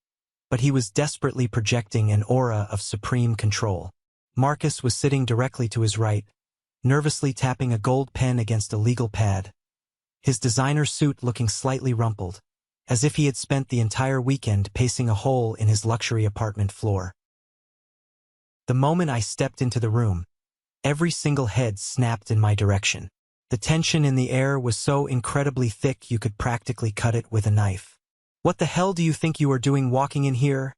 but he was desperately projecting an aura of supreme control. Marcus was sitting directly to his right, nervously tapping a gold pen against a legal pad, his designer suit looking slightly rumpled, as if he had spent the entire weekend pacing a hole in his luxury apartment floor. The moment I stepped into the room, every single head snapped in my direction. The tension in the air was so incredibly thick you could practically cut it with a knife. "What the hell do you think you are doing walking in here?"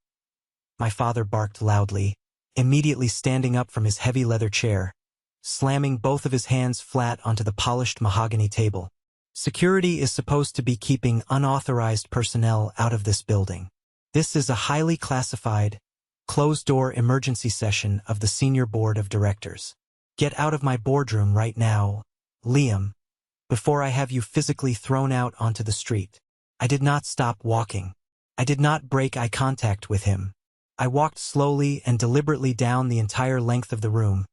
My father barked loudly, immediately standing up from his heavy leather chair, slamming both of his hands flat onto the polished mahogany table. "Security is supposed to be keeping unauthorized personnel out of this building. This is a highly classified, closed-door emergency session of the Senior Board of Directors. Get out of my boardroom right now, Liam, before I have you physically thrown out onto the street." I did not stop walking. I did not break eye contact with him. I walked slowly and deliberately down the entire length of the room,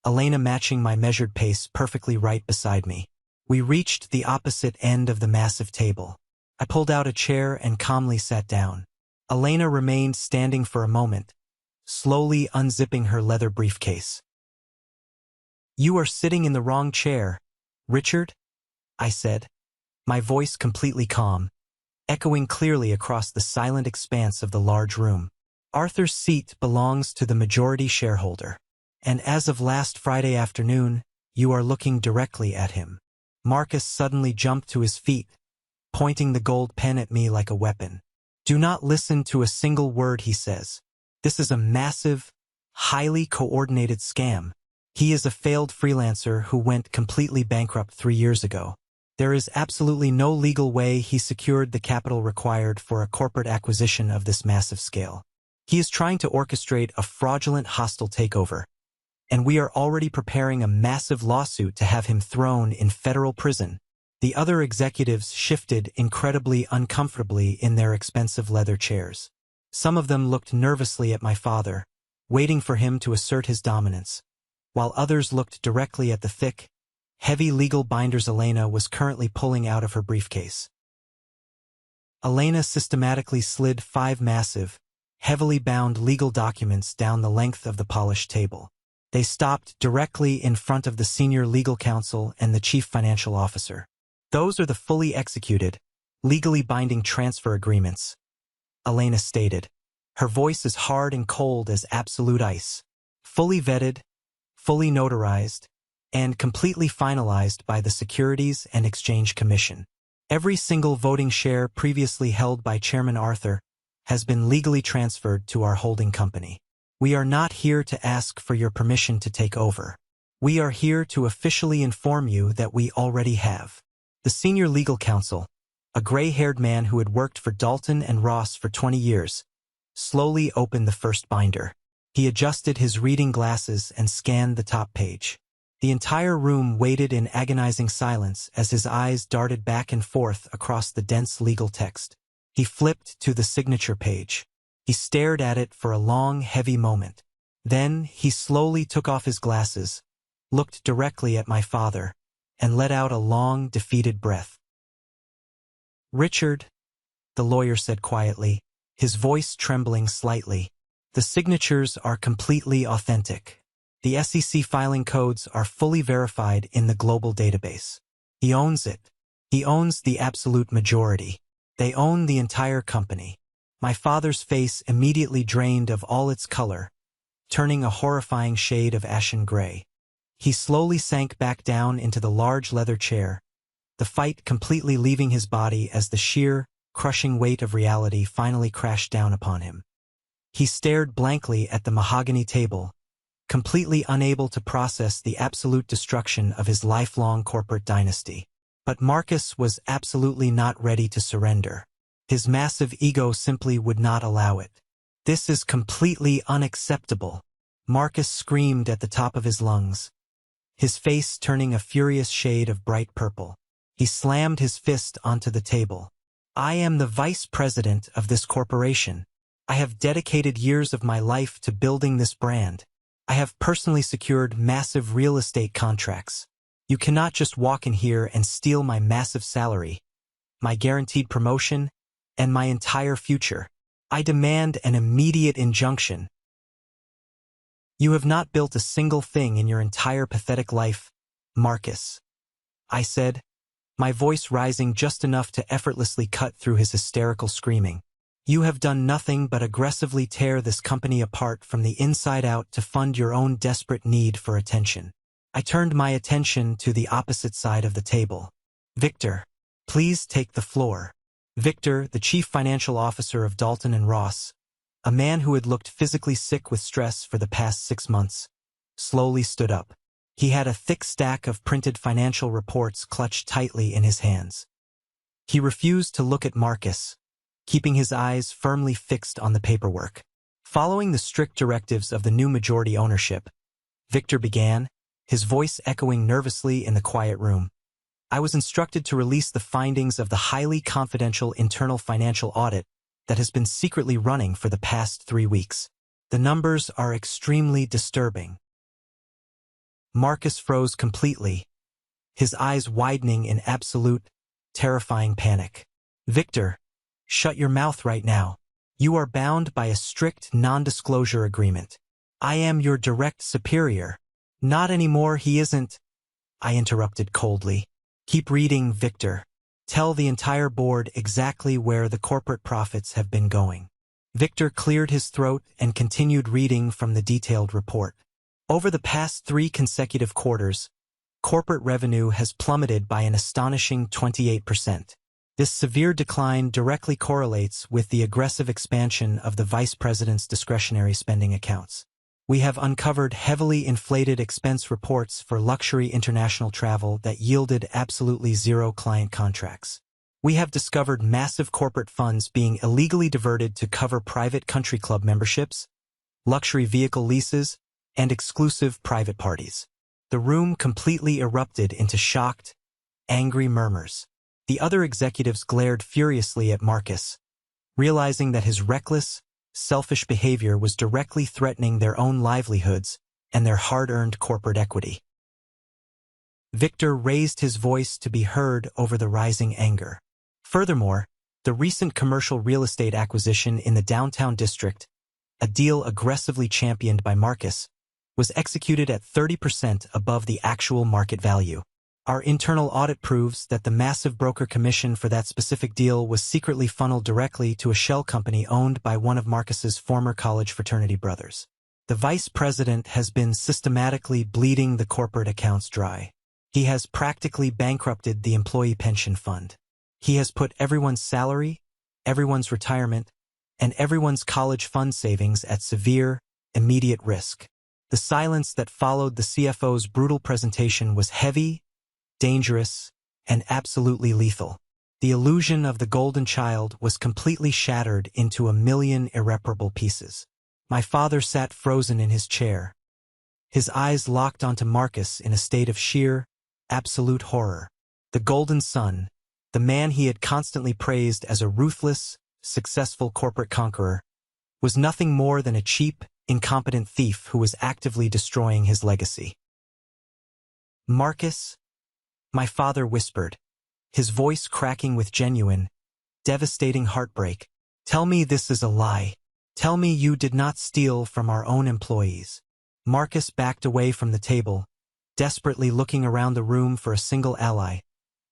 Elena matching my measured pace perfectly right beside me. We reached the opposite end of the massive table. I pulled out a chair and calmly sat down. Elena remained standing for a moment, slowly unzipping her leather briefcase. "You are sitting in the wrong chair, Richard," I said, my voice completely calm, echoing clearly across the silent expanse of the large room. "Arthur's seat belongs to the majority shareholder, and as of last Friday afternoon, you are looking directly at him." Marcus suddenly jumped to his feet, pointing the gold pen at me like a weapon. "Do not listen to a single word he says. This is a massive, highly coordinated scam. He is a failed freelancer who went completely bankrupt 3 years ago. There is absolutely no legal way he secured the capital required for a corporate acquisition of this massive scale. He is trying to orchestrate a fraudulent hostile takeover, and we are already preparing a massive lawsuit to have him thrown in federal prison." The other executives shifted incredibly uncomfortably in their expensive leather chairs. Some of them looked nervously at my father, waiting for him to assert his dominance, while others looked directly at the thick, heavy legal binders Elena was currently pulling out of her briefcase. Elena systematically slid 5 massive, heavily bound legal documents down the length of the polished table. They stopped directly in front of the senior legal counsel and the chief financial officer. "Those are the fully executed, legally binding transfer agreements," Elena stated. Her voice as hard and cold as absolute ice. "Fully vetted, fully notarized, and completely finalized by the Securities and Exchange Commission. Every single voting share previously held by Chairman Arthur has been legally transferred to our holding company. We are not here to ask for your permission to take over. We are here to officially inform you that we already have." The senior legal counsel, a gray-haired man who had worked for Dalton and Ross for 20 years, slowly opened the first binder. He adjusted his reading glasses and scanned the top page. The entire room waited in agonizing silence as his eyes darted back and forth across the dense legal text. He flipped to the signature page. He stared at it for a long, heavy moment. Then he slowly took off his glasses, looked directly at my father, and let out a long, defeated breath. "Richard," the lawyer said quietly, his voice trembling slightly, "the signatures are completely authentic. The SEC filing codes are fully verified in the global database. He owns it. He owns the absolute majority. They own the entire company." My father's face immediately drained of all its color, turning a horrifying shade of ashen gray. He slowly sank back down into the large leather chair, the fight completely leaving his body as the sheer, crushing weight of reality finally crashed down upon him. He stared blankly at the mahogany table, completely unable to process the absolute destruction of his lifelong corporate dynasty. But Marcus was absolutely not ready to surrender. His massive ego simply would not allow it. "This is completely unacceptable," Marcus screamed at the top of his lungs, his face turning a furious shade of bright purple. He slammed his fist onto the table. "I am the vice president of this corporation. I have dedicated years of my life to building this brand. I have personally secured massive real estate contracts. You cannot just walk in here and steal my massive salary, my guaranteed promotion, and my entire future. I demand an immediate injunction. You have not built a single thing in your entire pathetic life, Marcus," I said, my voice rising just enough to effortlessly cut through his hysterical screaming. "You have done nothing but aggressively tear this company apart from the inside out to fund your own desperate need for attention." I turned my attention to the opposite side of the table. "Victor, please take the floor." Victor, the chief financial officer of Dalton and Ross, a man who had looked physically sick with stress for the past 6 months, slowly stood up. He had a thick stack of printed financial reports clutched tightly in his hands. He refused to look at Marcus, keeping his eyes firmly fixed on the paperwork. Following the strict directives of the new majority ownership, Victor began, his voice echoing nervously in the quiet room. "I was instructed to release the findings of the highly confidential internal financial audit that has been secretly running for the past 3 weeks. The numbers are extremely disturbing." Marcus froze completely, his eyes widening in absolute, terrifying panic. "Victor, shut your mouth right now. You are bound by a strict non-disclosure agreement. I am your direct superior." "Not anymore, he isn't," I interrupted coldly. "Keep reading, Victor. Tell the entire board exactly where the corporate profits have been going." Victor cleared his throat and continued reading from the detailed report. "Over the past 3 consecutive quarters, corporate revenue has plummeted by an astonishing 28%. This severe decline directly correlates with the aggressive expansion of the vice president's discretionary spending accounts. We have uncovered heavily inflated expense reports for luxury international travel that yielded absolutely zero client contracts. We have discovered massive corporate funds being illegally diverted to cover private country club memberships, luxury vehicle leases, and exclusive private parties." The room completely erupted into shocked, angry murmurs. The other executives glared furiously at Marcus, realizing that his reckless, selfish behavior was directly threatening their own livelihoods and their hard-earned corporate equity. Victor raised his voice to be heard over the rising anger. Furthermore, the recent commercial real estate acquisition in the downtown district, a deal aggressively championed by Marcus, was executed at 30% above the actual market value. Our internal audit proves that the massive broker commission for that specific deal was secretly funneled directly to a shell company owned by one of Marcus's former college fraternity brothers. The vice president has been systematically bleeding the corporate accounts dry. He has practically bankrupted the employee pension fund. He has put everyone's salary, everyone's retirement, and everyone's college fund savings at severe, immediate risk. The silence that followed the CFO's brutal presentation was heavy, dangerous, and absolutely lethal. The illusion of the golden child was completely shattered into a million irreparable pieces. My father sat frozen in his chair, his eyes locked onto Marcus in a state of sheer, absolute horror. The golden son, the man he had constantly praised as a ruthless, successful corporate conqueror, was nothing more than a cheap, incompetent thief who was actively destroying his legacy. "Marcus," my father whispered, his voice cracking with genuine, devastating heartbreak, "tell me this is a lie. Tell me you did not steal from our own employees." Marcus backed away from the table, desperately looking around the room for a single ally,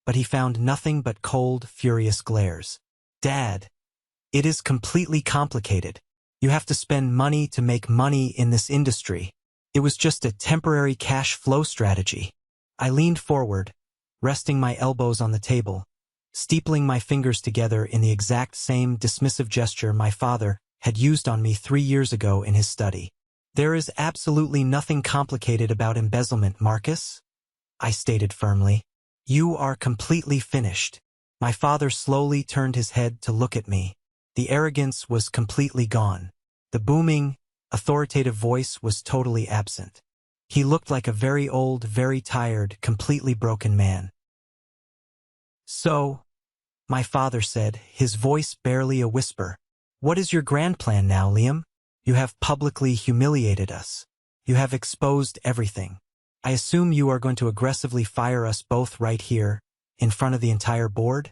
but he found nothing but cold, furious glares. "Dad, it is completely complicated. You have to spend money to make money in this industry. It was just a temporary cash flow strategy. I leaned forward, resting my elbows on the table, steepling my fingers together in the exact same dismissive gesture my father had used on me 3 years ago in his study. "There is absolutely nothing complicated about embezzlement, Marcus," I stated firmly. "You are completely finished." My father slowly turned his head to look at me. The arrogance was completely gone. The booming, authoritative voice was totally absent. He looked like a very old, very tired, completely broken man. "So," my father said, his voice barely a whisper, "what is your grand plan now, Liam? You have publicly humiliated us. You have exposed everything. I assume you are going to aggressively fire us both right here, in front of the entire board?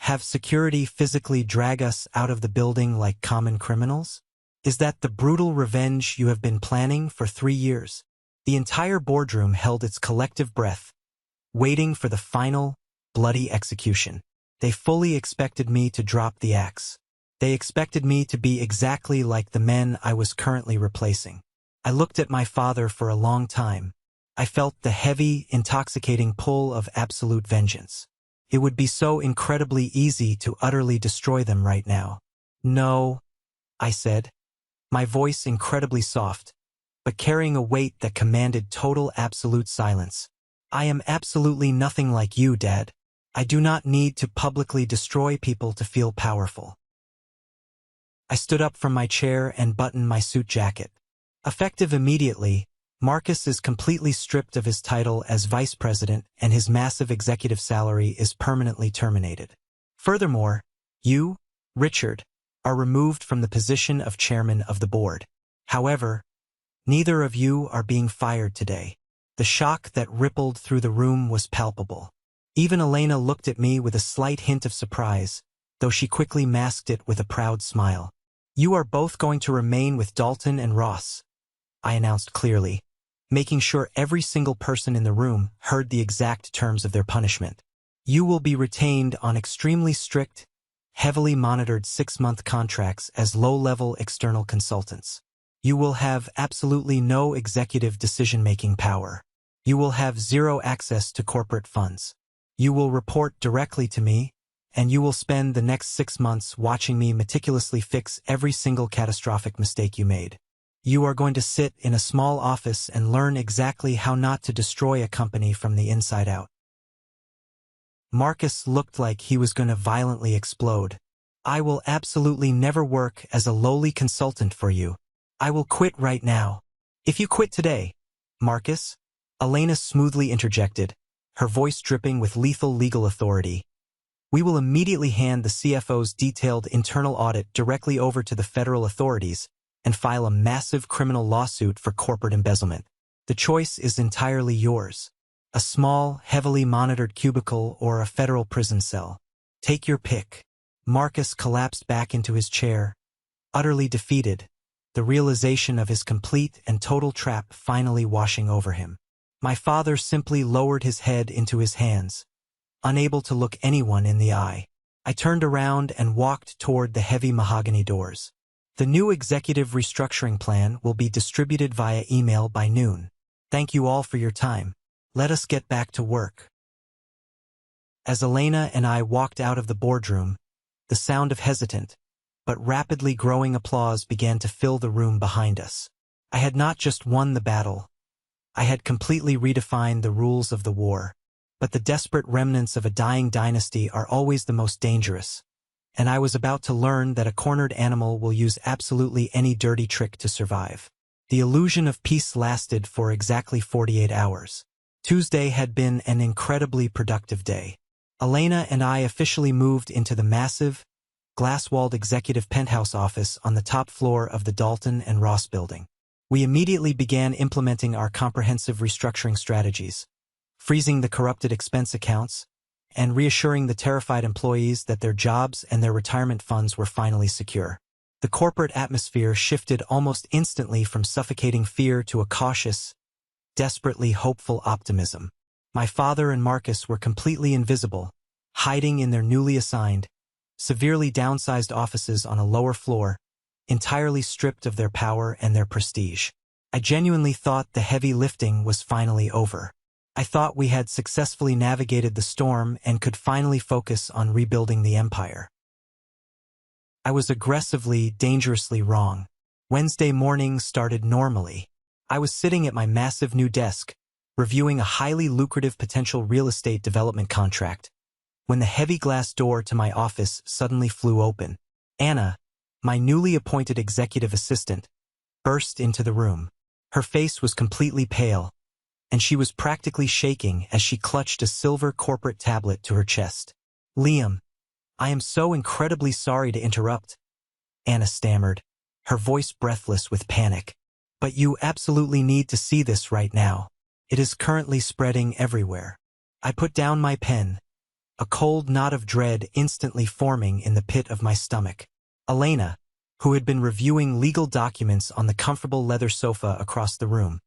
Have security physically drag us out of the building like common criminals? Is that the brutal revenge you have been planning for 3 years?" The entire boardroom held its collective breath, waiting for the final, bloody execution. They fully expected me to drop the axe. They expected me to be exactly like the men I was currently replacing. I looked at my father for a long time. I felt the heavy, intoxicating pull of absolute vengeance. It would be so incredibly easy to utterly destroy them right now. "No," I said, my voice incredibly soft, but carrying a weight that commanded total absolute silence. "I am absolutely nothing like you, Dad. I do not need to publicly destroy people to feel powerful." I stood up from my chair and buttoned my suit jacket. Effective immediately, Marcus is completely stripped of his title as vice president and his massive executive salary is permanently terminated. Furthermore, you, Richard, are removed from the position of chairman of the board. However, neither of you are being fired today. The shock that rippled through the room was palpable. Even Elena looked at me with a slight hint of surprise, though she quickly masked it with a proud smile. "You are both going to remain with Dalton and Ross," I announced clearly, making sure every single person in the room heard the exact terms of their punishment. "You will be retained on extremely strict, heavily monitored 6-month contracts as low-level external consultants. You will have absolutely no executive decision-making power. You will have zero access to corporate funds. You will report directly to me, and you will spend the next 6 months watching me meticulously fix every single catastrophic mistake you made. You are going to sit in a small office and learn exactly how not to destroy a company from the inside out." Marcus looked like he was going to violently explode. "I will absolutely never work as a lowly consultant for you. I will quit right now." "If you quit today, Marcus," Elena smoothly interjected, her voice dripping with lethal legal authority, "we will immediately hand the CFO's detailed internal audit directly over to the federal authorities and file a massive criminal lawsuit for corporate embezzlement. The choice is entirely yours. A small, heavily monitored cubicle or a federal prison cell. Take your pick." Marcus collapsed back into his chair, utterly defeated, the realization of his complete and total trap finally washing over him. My father simply lowered his head into his hands, unable to look anyone in the eye. I turned around and walked toward the heavy mahogany doors. "The new executive restructuring plan will be distributed via email by noon. Thank you all for your time. Let us get back to work." As Elena and I walked out of the boardroom, the sound of hesitant, but rapidly growing applause began to fill the room behind us. I had not just won the battle. I had completely redefined the rules of the war. But the desperate remnants of a dying dynasty are always the most dangerous, and I was about to learn that a cornered animal will use absolutely any dirty trick to survive. The illusion of peace lasted for exactly 48 hours. Tuesday had been an incredibly productive day. Elena and I officially moved into the massive, glass-walled executive penthouse office on the top floor of the Dalton and Ross building. We immediately began implementing our comprehensive restructuring strategies, freezing the corrupted expense accounts, and reassuring the terrified employees that their jobs and their retirement funds were finally secure. The corporate atmosphere shifted almost instantly from suffocating fear to a cautious, desperately hopeful optimism. My father and Marcus were completely invisible, hiding in their newly assigned, severely downsized offices on a lower floor, entirely stripped of their power and their prestige. I genuinely thought the heavy lifting was finally over. I thought we had successfully navigated the storm and could finally focus on rebuilding the empire. I was aggressively, dangerously wrong. Wednesday morning started normally. I was sitting at my massive new desk, reviewing a highly lucrative potential real estate development contract, when the heavy glass door to my office suddenly flew open. Anna, my newly appointed executive assistant, burst into the room. Her face was completely pale, and she was practically shaking as she clutched a silver corporate tablet to her chest. "Liam, I am so incredibly sorry to interrupt," Anna stammered, her voice breathless with panic. "But you absolutely need to see this right now. It is currently spreading everywhere." I put down my pen, a cold knot of dread instantly forming in the pit of my stomach. Elena, who had been reviewing legal documents on the comfortable leather sofa across the room,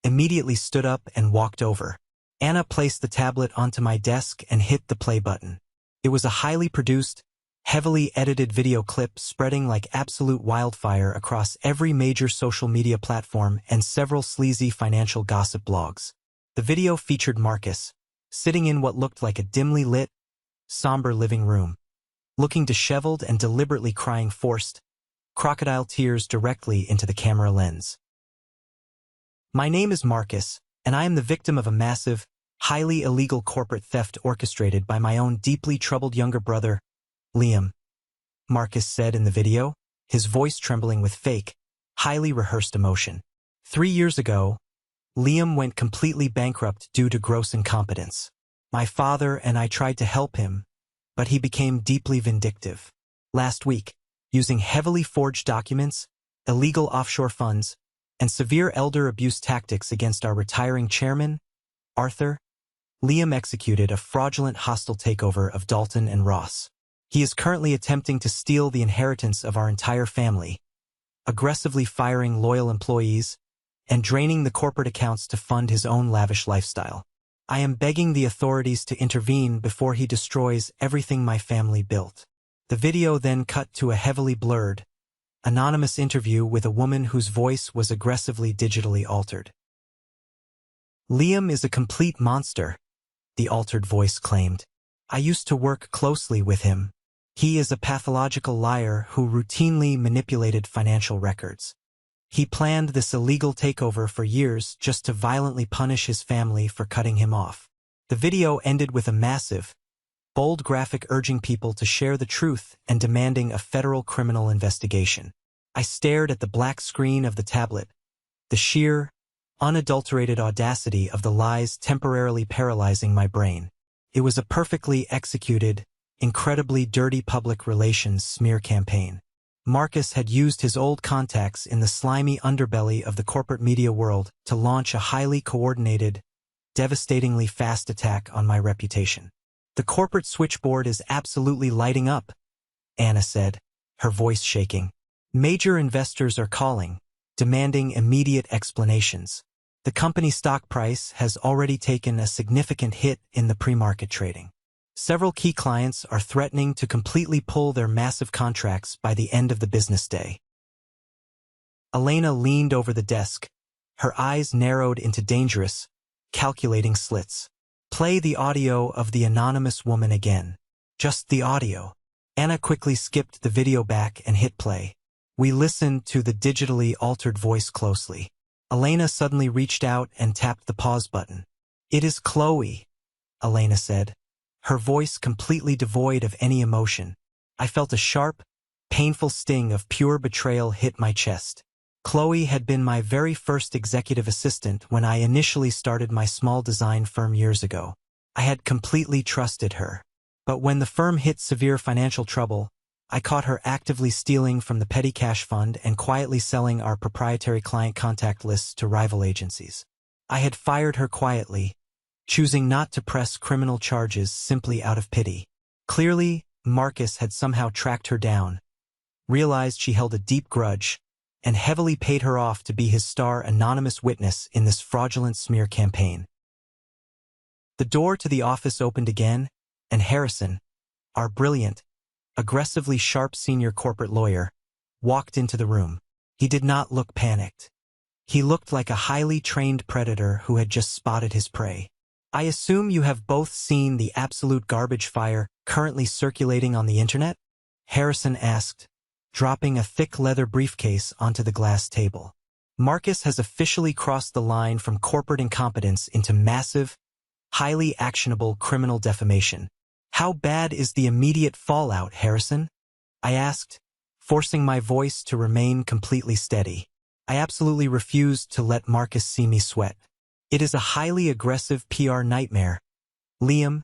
immediately stood up and walked over. Anna placed the tablet onto my desk and hit the play button. It was a highly produced, heavily edited video clip spreading like absolute wildfire across every major social media platform and several sleazy financial gossip blogs. The video featured Marcus, sitting in what looked like a dimly lit, somber living room, looking disheveled and deliberately crying forced, crocodile tears directly into the camera lens. "My name is Marcus, and I am the victim of a massive, highly illegal corporate theft orchestrated by my own deeply troubled younger brother, Liam," Marcus said in the video, his voice trembling with fake, highly rehearsed emotion. "3 years ago, Liam went completely bankrupt due to gross incompetence. My father and I tried to help him, but he became deeply vindictive. Last week, using heavily forged documents, illegal offshore funds, and severe elder abuse tactics against our retiring chairman, Arthur, Liam executed a fraudulent hostile takeover of Dalton and Ross. He is currently attempting to steal the inheritance of our entire family, aggressively firing loyal employees, and draining the corporate accounts to fund his own lavish lifestyle. I am begging the authorities to intervene before he destroys everything my family built." The video then cut to a heavily blurred, anonymous interview with a woman whose voice was aggressively digitally altered. "Liam is a complete monster," the altered voice claimed. "I used to work closely with him. He is a pathological liar who routinely manipulated financial records. He planned this illegal takeover for years just to violently punish his family for cutting him off." The video ended with a massive, bold graphic urging people to share the truth and demanding a federal criminal investigation. I stared at the black screen of the tablet, the sheer, unadulterated audacity of the lies temporarily paralyzing my brain. It was a perfectly executed, incredibly dirty public relations smear campaign. Marcus had used his old contacts in the slimy underbelly of the corporate media world to launch a highly coordinated, devastatingly fast attack on my reputation. "The corporate switchboard is absolutely lighting up," Anna said, her voice shaking. "Major investors are calling, demanding immediate explanations. The company stock price has already taken a significant hit in the pre-market trading. Several key clients are threatening to completely pull their massive contracts by the end of the business day." Elena leaned over the desk, her eyes narrowed into dangerous, calculating slits. "Play the audio of the anonymous woman again." "Just the audio." Anna quickly skipped the video back and hit play. We listened to the digitally altered voice closely. Elena suddenly reached out and tapped the pause button. "It is Chloe," Elena said, her voice completely devoid of any emotion. I felt a sharp, painful sting of pure betrayal hit my chest. Chloe had been my very first executive assistant when I initially started my small design firm years ago. I had completely trusted her. But when the firm hit severe financial trouble, I caught her actively stealing from the petty cash fund and quietly selling our proprietary client contact lists to rival agencies. I had fired her quietly, choosing not to press criminal charges simply out of pity. Clearly, Marcus had somehow tracked her down, realized she held a deep grudge, and heavily paid her off to be his star anonymous witness in this fraudulent smear campaign. The door to the office opened again, and Harrison, our brilliant, aggressively sharp senior corporate lawyer, walked into the room. He did not look panicked. He looked like a highly trained predator who had just spotted his prey. I assume you have both seen the absolute garbage fire currently circulating on the internet? Harrison asked, dropping a thick leather briefcase onto the glass table. Marcus has officially crossed the line from corporate incompetence into massive, highly actionable criminal defamation. How bad is the immediate fallout, Harrison? I asked, forcing my voice to remain completely steady. I absolutely refused to let Marcus see me sweat. It is a highly aggressive PR nightmare, Liam,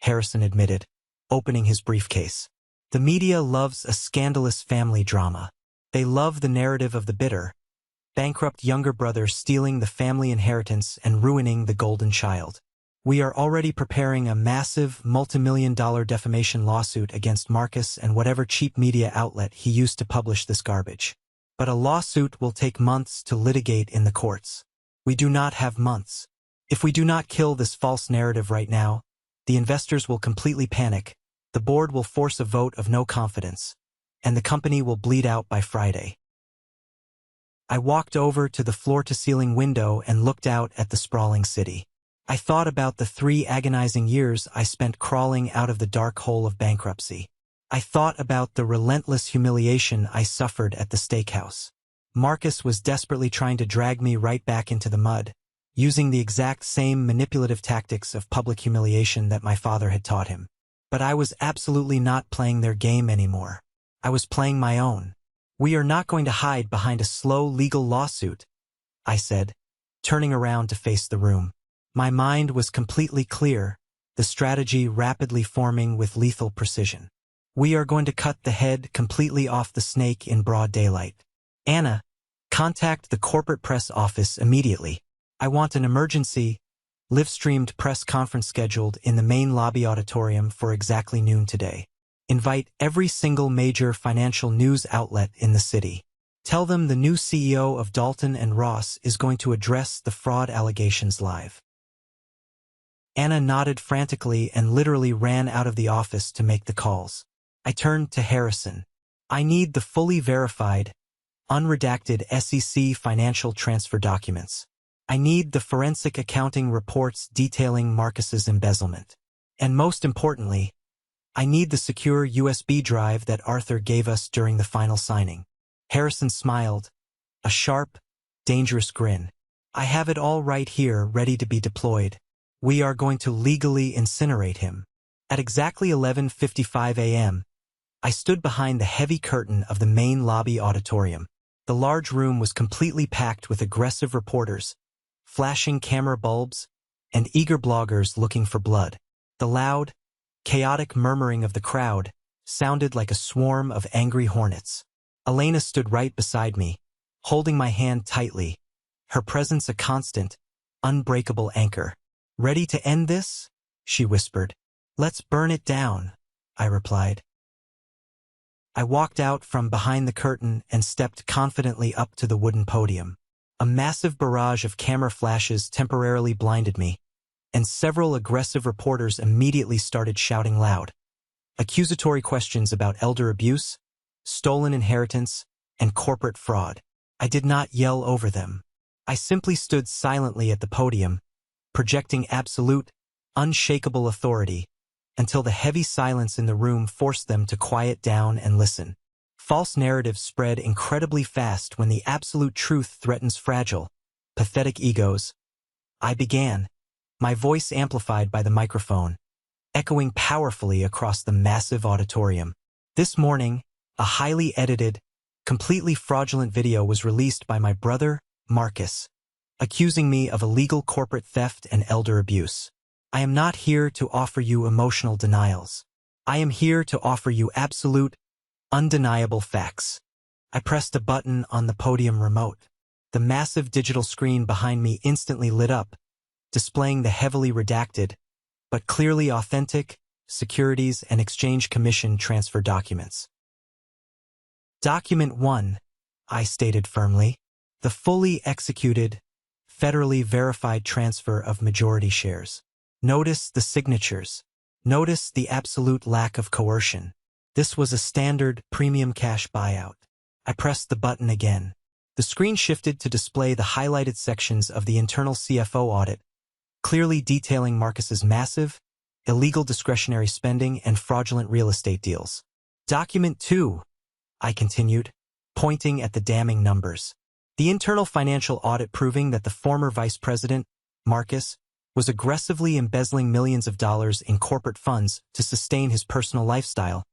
Harrison admitted, opening his briefcase. The media loves a scandalous family drama. They love the narrative of the bitter, bankrupt younger brother stealing the family inheritance and ruining the golden child. We are already preparing a massive, multi-million-dollar defamation lawsuit against Marcus and whatever cheap media outlet he used to publish this garbage. But a lawsuit will take months to litigate in the courts. We do not have months. If we do not kill this false narrative right now, the investors will completely panic, the board will force a vote of no confidence, and the company will bleed out by Friday. I walked over to the floor-to-ceiling window and looked out at the sprawling city. I thought about the 3 agonizing years I spent crawling out of the dark hole of bankruptcy. I thought about the relentless humiliation I suffered at the steakhouse. Marcus was desperately trying to drag me right back into the mud, using the exact same manipulative tactics of public humiliation that my father had taught him. But I was absolutely not playing their game anymore. I was playing my own. We are not going to hide behind a slow legal lawsuit, I said, turning around to face the room. My mind was completely clear, the strategy rapidly forming with lethal precision. We are going to cut the head completely off the snake in broad daylight. Anna, contact the corporate press office immediately. I want an emergency, live-streamed press conference scheduled in the main lobby auditorium for exactly noon today. Invite every single major financial news outlet in the city. Tell them the new CEO of Dalton and Ross is going to address the fraud allegations live. Anna nodded frantically and literally ran out of the office to make the calls. I turned to Harrison. I need the fully verified, unredacted SEC financial transfer documents. I need the forensic accounting reports detailing Marcus's embezzlement. And most importantly, I need the secure USB drive that Arthur gave us during the final signing. Harrison smiled, a sharp, dangerous grin. I have it all right here, ready to be deployed. We are going to legally incinerate him. At exactly 11:55 a.m., I stood behind the heavy curtain of the main lobby auditorium. The large room was completely packed with aggressive reporters, flashing camera bulbs, and eager bloggers looking for blood. The loud, chaotic murmuring of the crowd sounded like a swarm of angry hornets. Elena stood right beside me, holding my hand tightly, her presence a constant, unbreakable anchor. Ready to end this? She whispered. Let's burn it down, I replied. I walked out from behind the curtain and stepped confidently up to the wooden podium. A massive barrage of camera flashes temporarily blinded me, and several aggressive reporters immediately started shouting loud, accusatory questions about elder abuse, stolen inheritance, and corporate fraud. I did not yell over them. I simply stood silently at the podium, projecting absolute, unshakable authority, until the heavy silence in the room forced them to quiet down and listen. False narratives spread incredibly fast when the absolute truth threatens fragile, pathetic egos. I began, my voice amplified by the microphone, echoing powerfully across the massive auditorium. This morning, a highly edited, completely fraudulent video was released by my brother, Marcus, accusing me of illegal corporate theft and elder abuse. I am not here to offer you emotional denials. I am here to offer you absolute, undeniable facts. I pressed a button on the podium remote. The massive digital screen behind me instantly lit up, displaying the heavily redacted, but clearly authentic, Securities and Exchange Commission transfer documents. Document 1, I stated firmly, the fully executed, federally verified transfer of majority shares. Notice the signatures. Notice the absolute lack of coercion. This was a standard premium cash buyout. I pressed the button again. The screen shifted to display the highlighted sections of the internal CFO audit, clearly detailing Marcus's massive, illegal discretionary spending and fraudulent real estate deals. Document 2, I continued, pointing at the damning numbers. The internal financial audit proving that the former vice president, Marcus, was aggressively embezzling millions of dollars in corporate funds to sustain his personal lifestyle,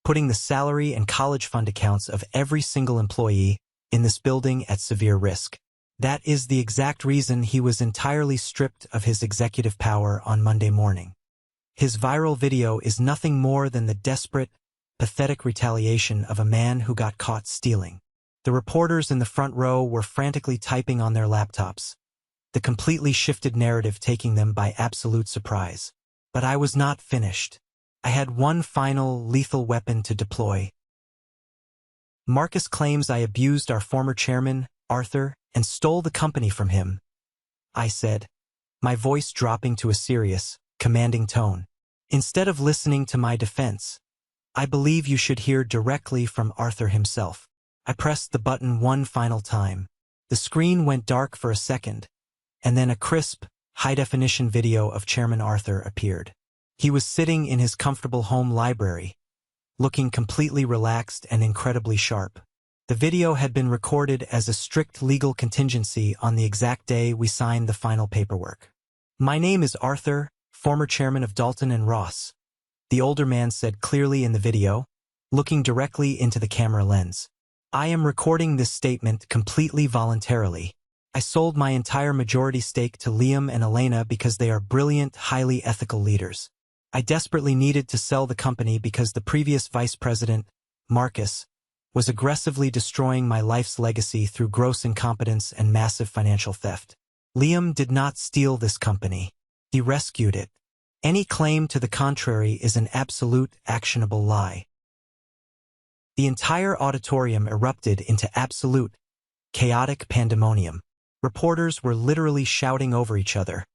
putting the salary and college fund accounts of every single employee in this building at severe risk. That is the exact reason he was entirely stripped of his executive power on Monday morning. His viral video is nothing more than the desperate, pathetic retaliation of a man who got caught stealing. The reporters in the front row were frantically typing on their laptops, the completely shifted narrative taking them by absolute surprise. But I was not finished. I had one final, lethal weapon to deploy. Marcus claims I abused our former chairman, Arthur, and stole the company from him, I said, my voice dropping to a serious, commanding tone. Instead of listening to my defense, I believe you should hear directly from Arthur himself. I pressed the button one final time. The screen went dark for a second, and then a crisp, high-definition video of Chairman Arthur appeared. He was sitting in his comfortable home library, looking completely relaxed and incredibly sharp. The video had been recorded as a strict legal contingency on the exact day we signed the final paperwork. My name is Arthur, former chairman of Dalton and Ross, the older man said clearly in the video, looking directly into the camera lens. I am recording this statement completely voluntarily. I sold my entire majority stake to Liam and Elena because they are brilliant, highly ethical leaders. I desperately needed to sell the company because the previous vice president, Marcus, was aggressively destroying my life's legacy through gross incompetence and massive financial theft. Liam did not steal this company. He rescued it. Any claim to the contrary is an absolute, actionable lie. The entire auditorium erupted into absolute, chaotic pandemonium. Reporters were literally shouting over each other,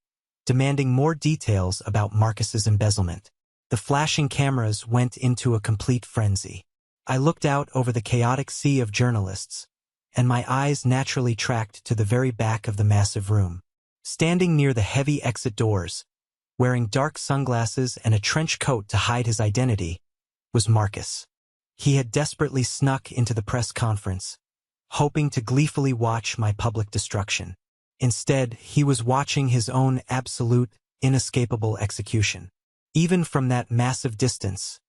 demanding more details about Marcus's embezzlement. The flashing cameras went into a complete frenzy. I looked out over the chaotic sea of journalists, and my eyes naturally tracked to the very back of the massive room. Standing near the heavy exit doors, wearing dark sunglasses and a trench coat to hide his identity, was Marcus. He had desperately snuck into the press conference, hoping to gleefully watch my public destruction. Instead, he was watching his own absolute, inescapable execution. Even from that massive distance,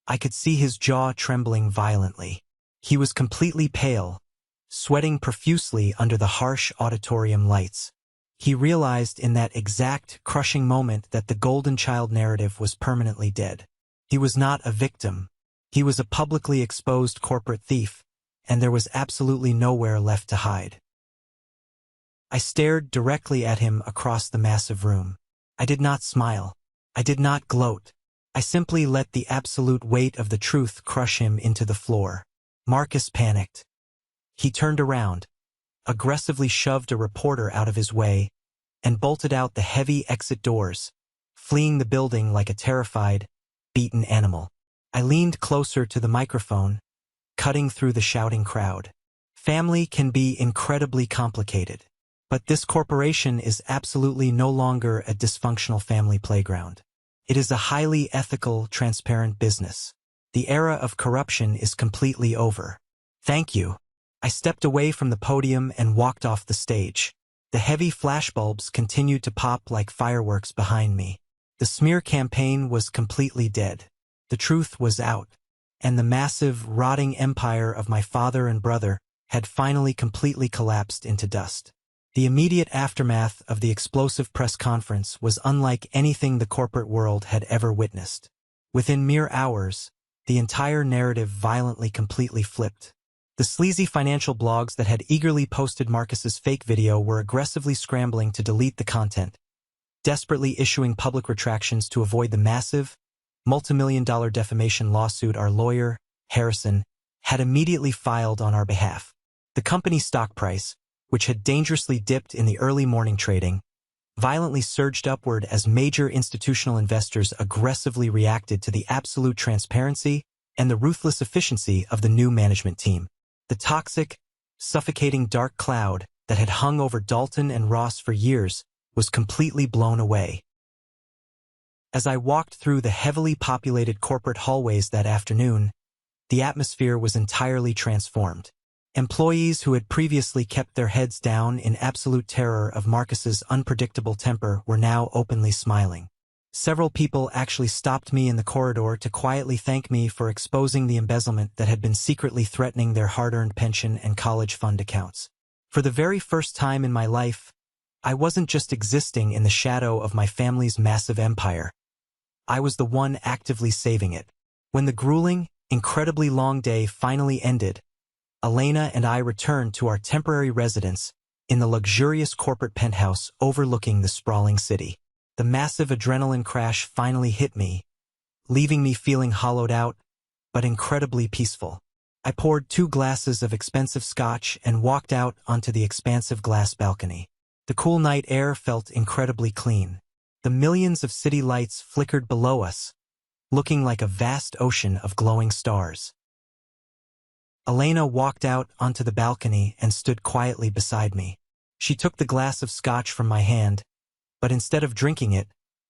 I could see his jaw trembling violently. He was completely pale, sweating profusely under the harsh auditorium lights. He realized in that exact, crushing moment that the Golden Child narrative was permanently dead. He was not a victim. He was a publicly exposed corporate thief, and there was absolutely nowhere left to hide. I stared directly at him across the massive room. I did not smile. I did not gloat. I simply let the absolute weight of the truth crush him into the floor. Marcus panicked. He turned around, aggressively shoved a reporter out of his way, and bolted out the heavy exit doors, fleeing the building like a terrified, beaten animal. I leaned closer to the microphone, cutting through the shouting crowd. Family can be incredibly complicated, but this corporation is absolutely no longer a dysfunctional family playground. It is a highly ethical, transparent business. The era of corruption is completely over. Thank you. I stepped away from the podium and walked off the stage. The heavy flashbulbs continued to pop like fireworks behind me. The smear campaign was completely dead. The truth was out, and the massive, rotting empire of my father and brother had finally completely collapsed into dust. The immediate aftermath of the explosive press conference was unlike anything the corporate world had ever witnessed. Within mere hours, the entire narrative violently completely flipped. The sleazy financial blogs that had eagerly posted Marcus's fake video were aggressively scrambling to delete the content, desperately issuing public retractions to avoid the massive, multimillion-dollar defamation lawsuit our lawyer, Harrison, had immediately filed on our behalf. The company's stock price, which had dangerously dipped in the early morning trading, violently surged upward as major institutional investors aggressively reacted to the absolute transparency and the ruthless efficiency of the new management team. The toxic, suffocating dark cloud that had hung over Dalton and Ross for years was completely blown away. As I walked through the heavily populated corporate hallways that afternoon, the atmosphere was entirely transformed. Employees who had previously kept their heads down in absolute terror of Marcus's unpredictable temper were now openly smiling. Several people actually stopped me in the corridor to quietly thank me for exposing the embezzlement that had been secretly threatening their hard-earned pension and college fund accounts. For the very first time in my life, I wasn't just existing in the shadow of my family's massive empire. I was the one actively saving it. When the grueling, incredibly long day finally ended, Elena and I returned to our temporary residence in the luxurious corporate penthouse overlooking the sprawling city. The massive adrenaline crash finally hit me, leaving me feeling hollowed out, but incredibly peaceful. I poured 2 glasses of expensive scotch and walked out onto the expansive glass balcony. The cool night air felt incredibly clean. The millions of city lights flickered below us, looking like a vast ocean of glowing stars. Elena walked out onto the balcony and stood quietly beside me. She took the glass of scotch from my hand, but instead of drinking it,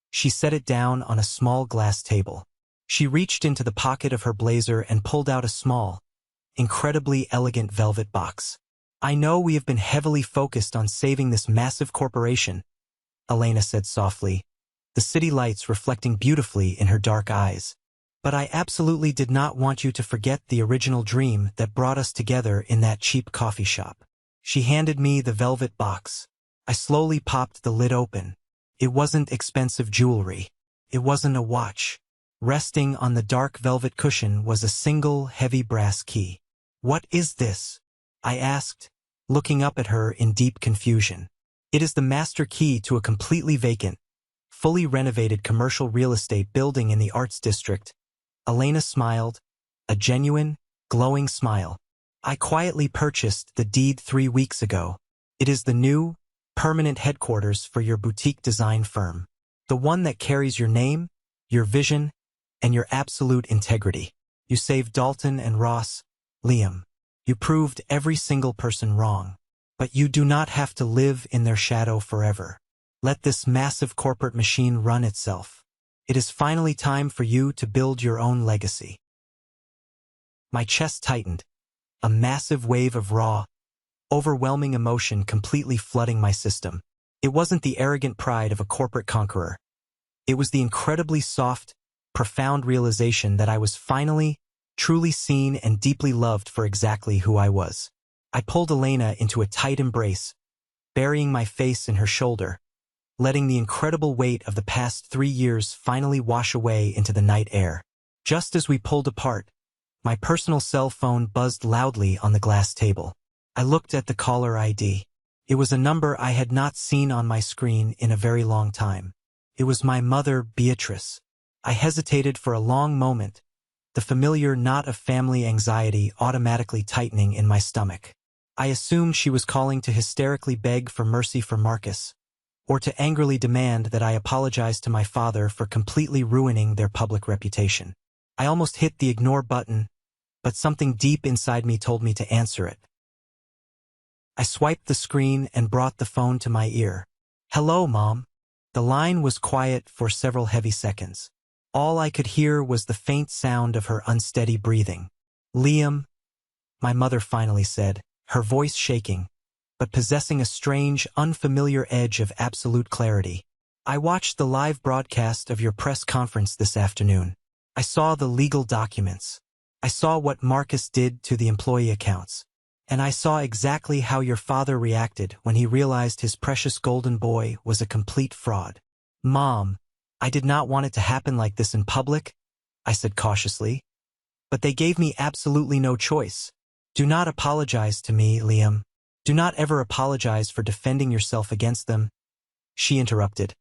she set it down on a small glass table. She reached into the pocket of her blazer and pulled out a small, incredibly elegant velvet box. "I know we have been heavily focused on saving this massive corporation," Elena said softly, the city lights reflecting beautifully in her dark eyes. "But I absolutely did not want you to forget the original dream that brought us together in that cheap coffee shop." She handed me the velvet box. I slowly popped the lid open. It wasn't expensive jewelry. It wasn't a watch. Resting on the dark velvet cushion was a single heavy brass key. "What is this?" I asked, looking up at her in deep confusion. "It is the master key to a completely vacant, fully renovated commercial real estate building in the Arts District." Elena smiled, a genuine, glowing smile. "I quietly purchased the deed 3 weeks ago. It is the new, permanent headquarters for your boutique design firm. The one that carries your name, your vision, and your absolute integrity. You saved Dalton and Ross, Liam. You proved every single person wrong. But you do not have to live in their shadow forever. Let this massive corporate machine run itself. It is finally time for you to build your own legacy." My chest tightened, a massive wave of raw, overwhelming emotion completely flooding my system. It wasn't the arrogant pride of a corporate conqueror. It was the incredibly soft, profound realization that I was finally, truly seen and deeply loved for exactly who I was. I pulled Elena into a tight embrace, burying my face in her shoulder, letting the incredible weight of the past 3 years finally wash away into the night air. Just as we pulled apart, my personal cell phone buzzed loudly on the glass table. I looked at the caller ID. It was a number I had not seen on my screen in a very long time. It was my mother, Beatrice. I hesitated for a long moment, the familiar knot of family anxiety automatically tightening in my stomach. I assumed she was calling to hysterically beg for mercy for Marcus, or to angrily demand that I apologize to my father for completely ruining their public reputation. I almost hit the ignore button, but something deep inside me told me to answer it. I swiped the screen and brought the phone to my ear. "Hello, Mom." The line was quiet for several heavy seconds. All I could hear was the faint sound of her unsteady breathing. "Liam," my mother finally said, her voice shaking, but possessing a strange, unfamiliar edge of absolute clarity. "I watched the live broadcast of your press conference this afternoon. I saw the legal documents. I saw what Marcus did to the employee accounts. And I saw exactly how your father reacted when he realized his precious golden boy was a complete fraud. Mom, I did not want it to happen like this in public," I said cautiously. "But they gave me absolutely no choice. Do not apologize to me, Liam. Do not ever apologize for defending yourself against them," she interrupted,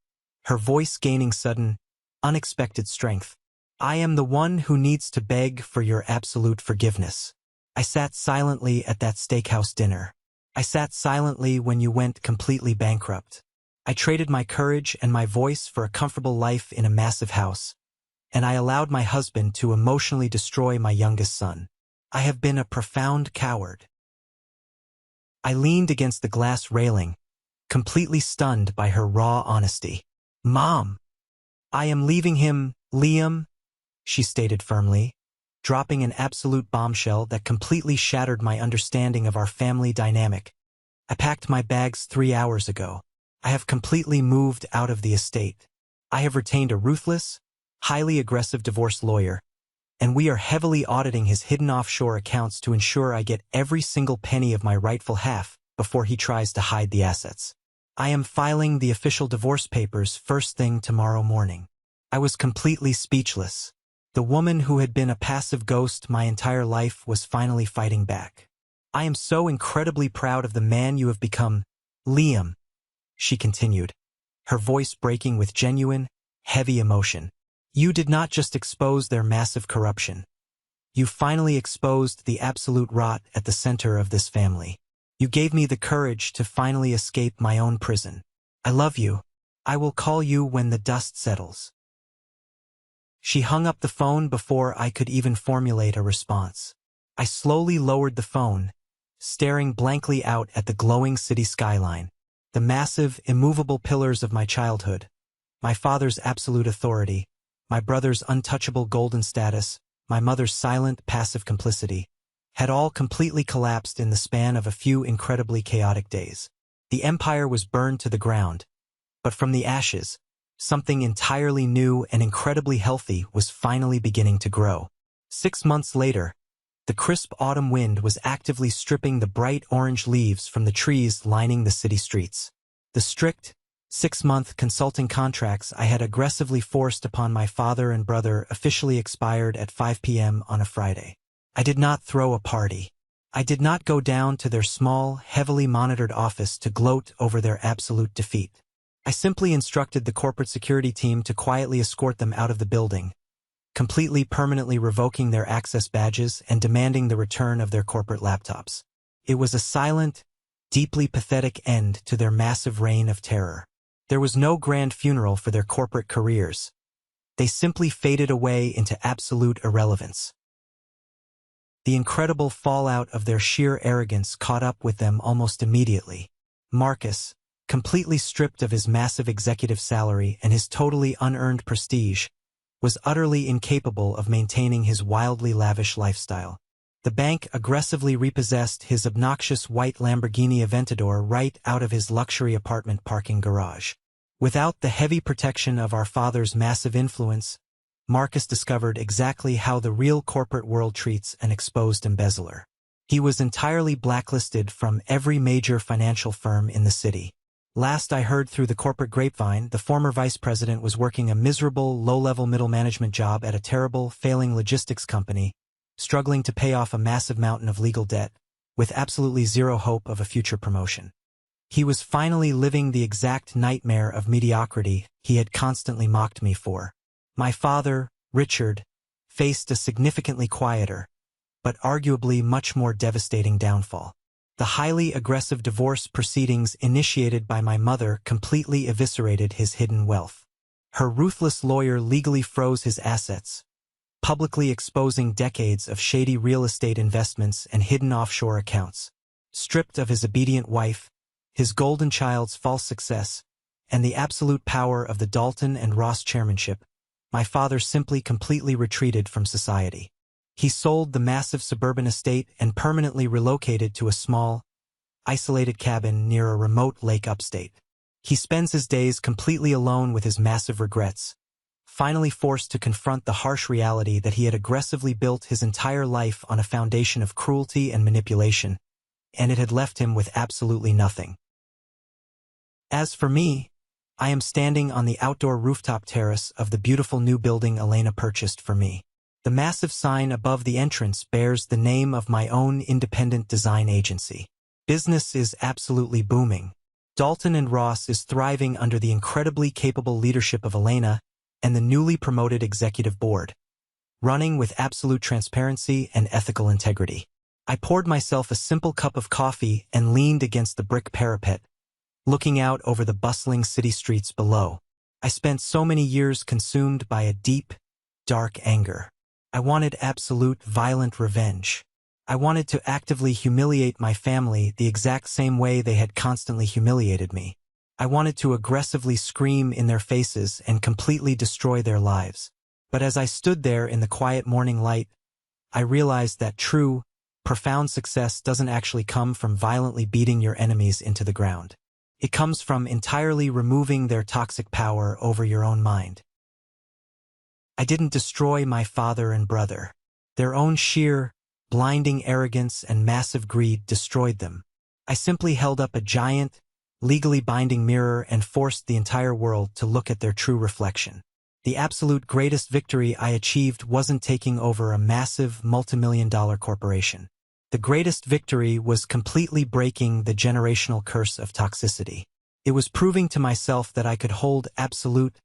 her voice gaining sudden, unexpected strength. "I am the one who needs to beg for your absolute forgiveness. I sat silently at that steakhouse dinner. I sat silently when you went completely bankrupt. I traded my courage and my voice for a comfortable life in a massive house, and I allowed my husband to emotionally destroy my youngest son. I have been a profound coward." I leaned against the glass railing, completely stunned by her raw honesty. "Mom, I am leaving him, Liam," she stated firmly, dropping an absolute bombshell that completely shattered my understanding of our family dynamic. "I packed my bags 3 hours ago. I have completely moved out of the estate. I have retained a ruthless, highly aggressive divorce lawyer, and we are heavily auditing his hidden offshore accounts to ensure I get every single penny of my rightful half before he tries to hide the assets. I am filing the official divorce papers first thing tomorrow morning." I was completely speechless. The woman who had been a passive ghost my entire life was finally fighting back. "I am so incredibly proud of the man you have become, Liam," she continued, her voice breaking with genuine, heavy emotion. "You did not just expose their massive corruption. You finally exposed the absolute rot at the center of this family. You gave me the courage to finally escape my own prison. I love you. I will call you when the dust settles." She hung up the phone before I could even formulate a response. I slowly lowered the phone, staring blankly out at the glowing city skyline, the massive, immovable pillars of my childhood, my father's absolute authority, my brother's untouchable golden status, my mother's silent, passive complicity, had all completely collapsed in the span of a few incredibly chaotic days. The empire was burned to the ground, but from the ashes, something entirely new and incredibly healthy was finally beginning to grow. 6 months later, the crisp autumn wind was actively stripping the bright orange leaves from the trees lining the city streets. The strict, 6-month consulting contracts I had aggressively forced upon my father and brother officially expired at 5 p.m. on a Friday. I did not throw a party. I did not go down to their small, heavily monitored office to gloat over their absolute defeat. I simply instructed the corporate security team to quietly escort them out of the building, completely permanently revoking their access badges and demanding the return of their corporate laptops. It was a silent, deeply pathetic end to their massive reign of terror. There was no grand funeral for their corporate careers. They simply faded away into absolute irrelevance. The incredible fallout of their sheer arrogance caught up with them almost immediately. Marcus, completely stripped of his massive executive salary and his totally unearned prestige, was utterly incapable of maintaining his wildly lavish lifestyle. The bank aggressively repossessed his obnoxious white Lamborghini Aventador right out of his luxury apartment parking garage. Without the heavy protection of our father's massive influence, Marcus discovered exactly how the real corporate world treats an exposed embezzler. He was entirely blacklisted from every major financial firm in the city. Last I heard through the corporate grapevine, the former vice president was working a miserable, low-level middle management job at a terrible, failing logistics company, struggling to pay off a massive mountain of legal debt, with absolutely zero hope of a future promotion. He was finally living the exact nightmare of mediocrity he had constantly mocked me for. My father, Richard, faced a significantly quieter, but arguably much more devastating downfall. The highly aggressive divorce proceedings initiated by my mother completely eviscerated his hidden wealth. Her ruthless lawyer legally froze his assets, publicly exposing decades of shady real estate investments and hidden offshore accounts. Stripped of his obedient wife, his golden child's false success, and the absolute power of the Dalton and Ross chairmanship, my father simply completely retreated from society. He sold the massive suburban estate and permanently relocated to a small, isolated cabin near a remote lake upstate. He spends his days completely alone with his massive regrets, finally forced to confront the harsh reality that he had aggressively built his entire life on a foundation of cruelty and manipulation, and it had left him with absolutely nothing. As for me, I am standing on the outdoor rooftop terrace of the beautiful new building Elena purchased for me. The massive sign above the entrance bears the name of my own independent design agency. Business is absolutely booming. Dalton and Ross is thriving under the incredibly capable leadership of Elena and the newly promoted executive board, running with absolute transparency and ethical integrity. I poured myself a simple cup of coffee and leaned against the brick parapet, looking out over the bustling city streets below. I spent so many years consumed by a deep, dark anger. I wanted absolute, violent revenge. I wanted to actively humiliate my family the exact same way they had constantly humiliated me. I wanted to aggressively scream in their faces and completely destroy their lives. But as I stood there in the quiet morning light, I realized that true, profound success doesn't actually come from violently beating your enemies into the ground. It comes from entirely removing their toxic power over your own mind. I didn't destroy my father and brother. Their own sheer, blinding arrogance and massive greed destroyed them. I simply held up a giant, legally binding mirror and forced the entire world to look at their true reflection. The absolute greatest victory I achieved wasn't taking over a massive, multimillion-dollar corporation. The greatest victory was completely breaking the generational curse of toxicity. It was proving to myself that I could hold absolute,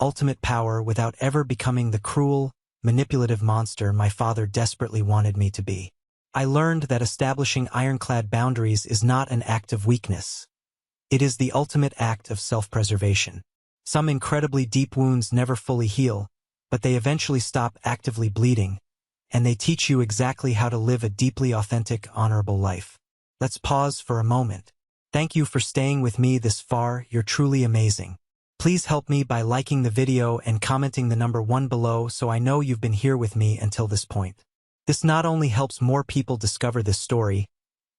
ultimate power without ever becoming the cruel, manipulative monster my father desperately wanted me to be. I learned that establishing ironclad boundaries is not an act of weakness. It is the ultimate act of self-preservation. Some incredibly deep wounds never fully heal, but they eventually stop actively bleeding, and they teach you exactly how to live a deeply authentic, honorable life. Let's pause for a moment. Thank you for staying with me this far. You're truly amazing. Please help me by liking the video and commenting the number 1 below so I know you've been here with me until this point. This not only helps more people discover this story,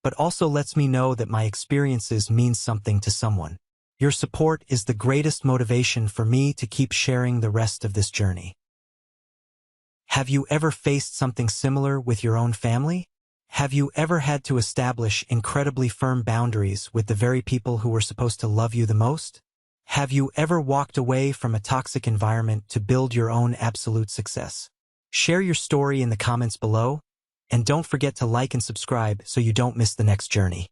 but also lets me know that my experiences mean something to someone. Your support is the greatest motivation for me to keep sharing the rest of this journey. Have you ever faced something similar with your own family? Have you ever had to establish incredibly firm boundaries with the very people who were supposed to love you the most? Have you ever walked away from a toxic environment to build your own absolute success? Share your story in the comments below, and don't forget to like and subscribe so you don't miss the next journey.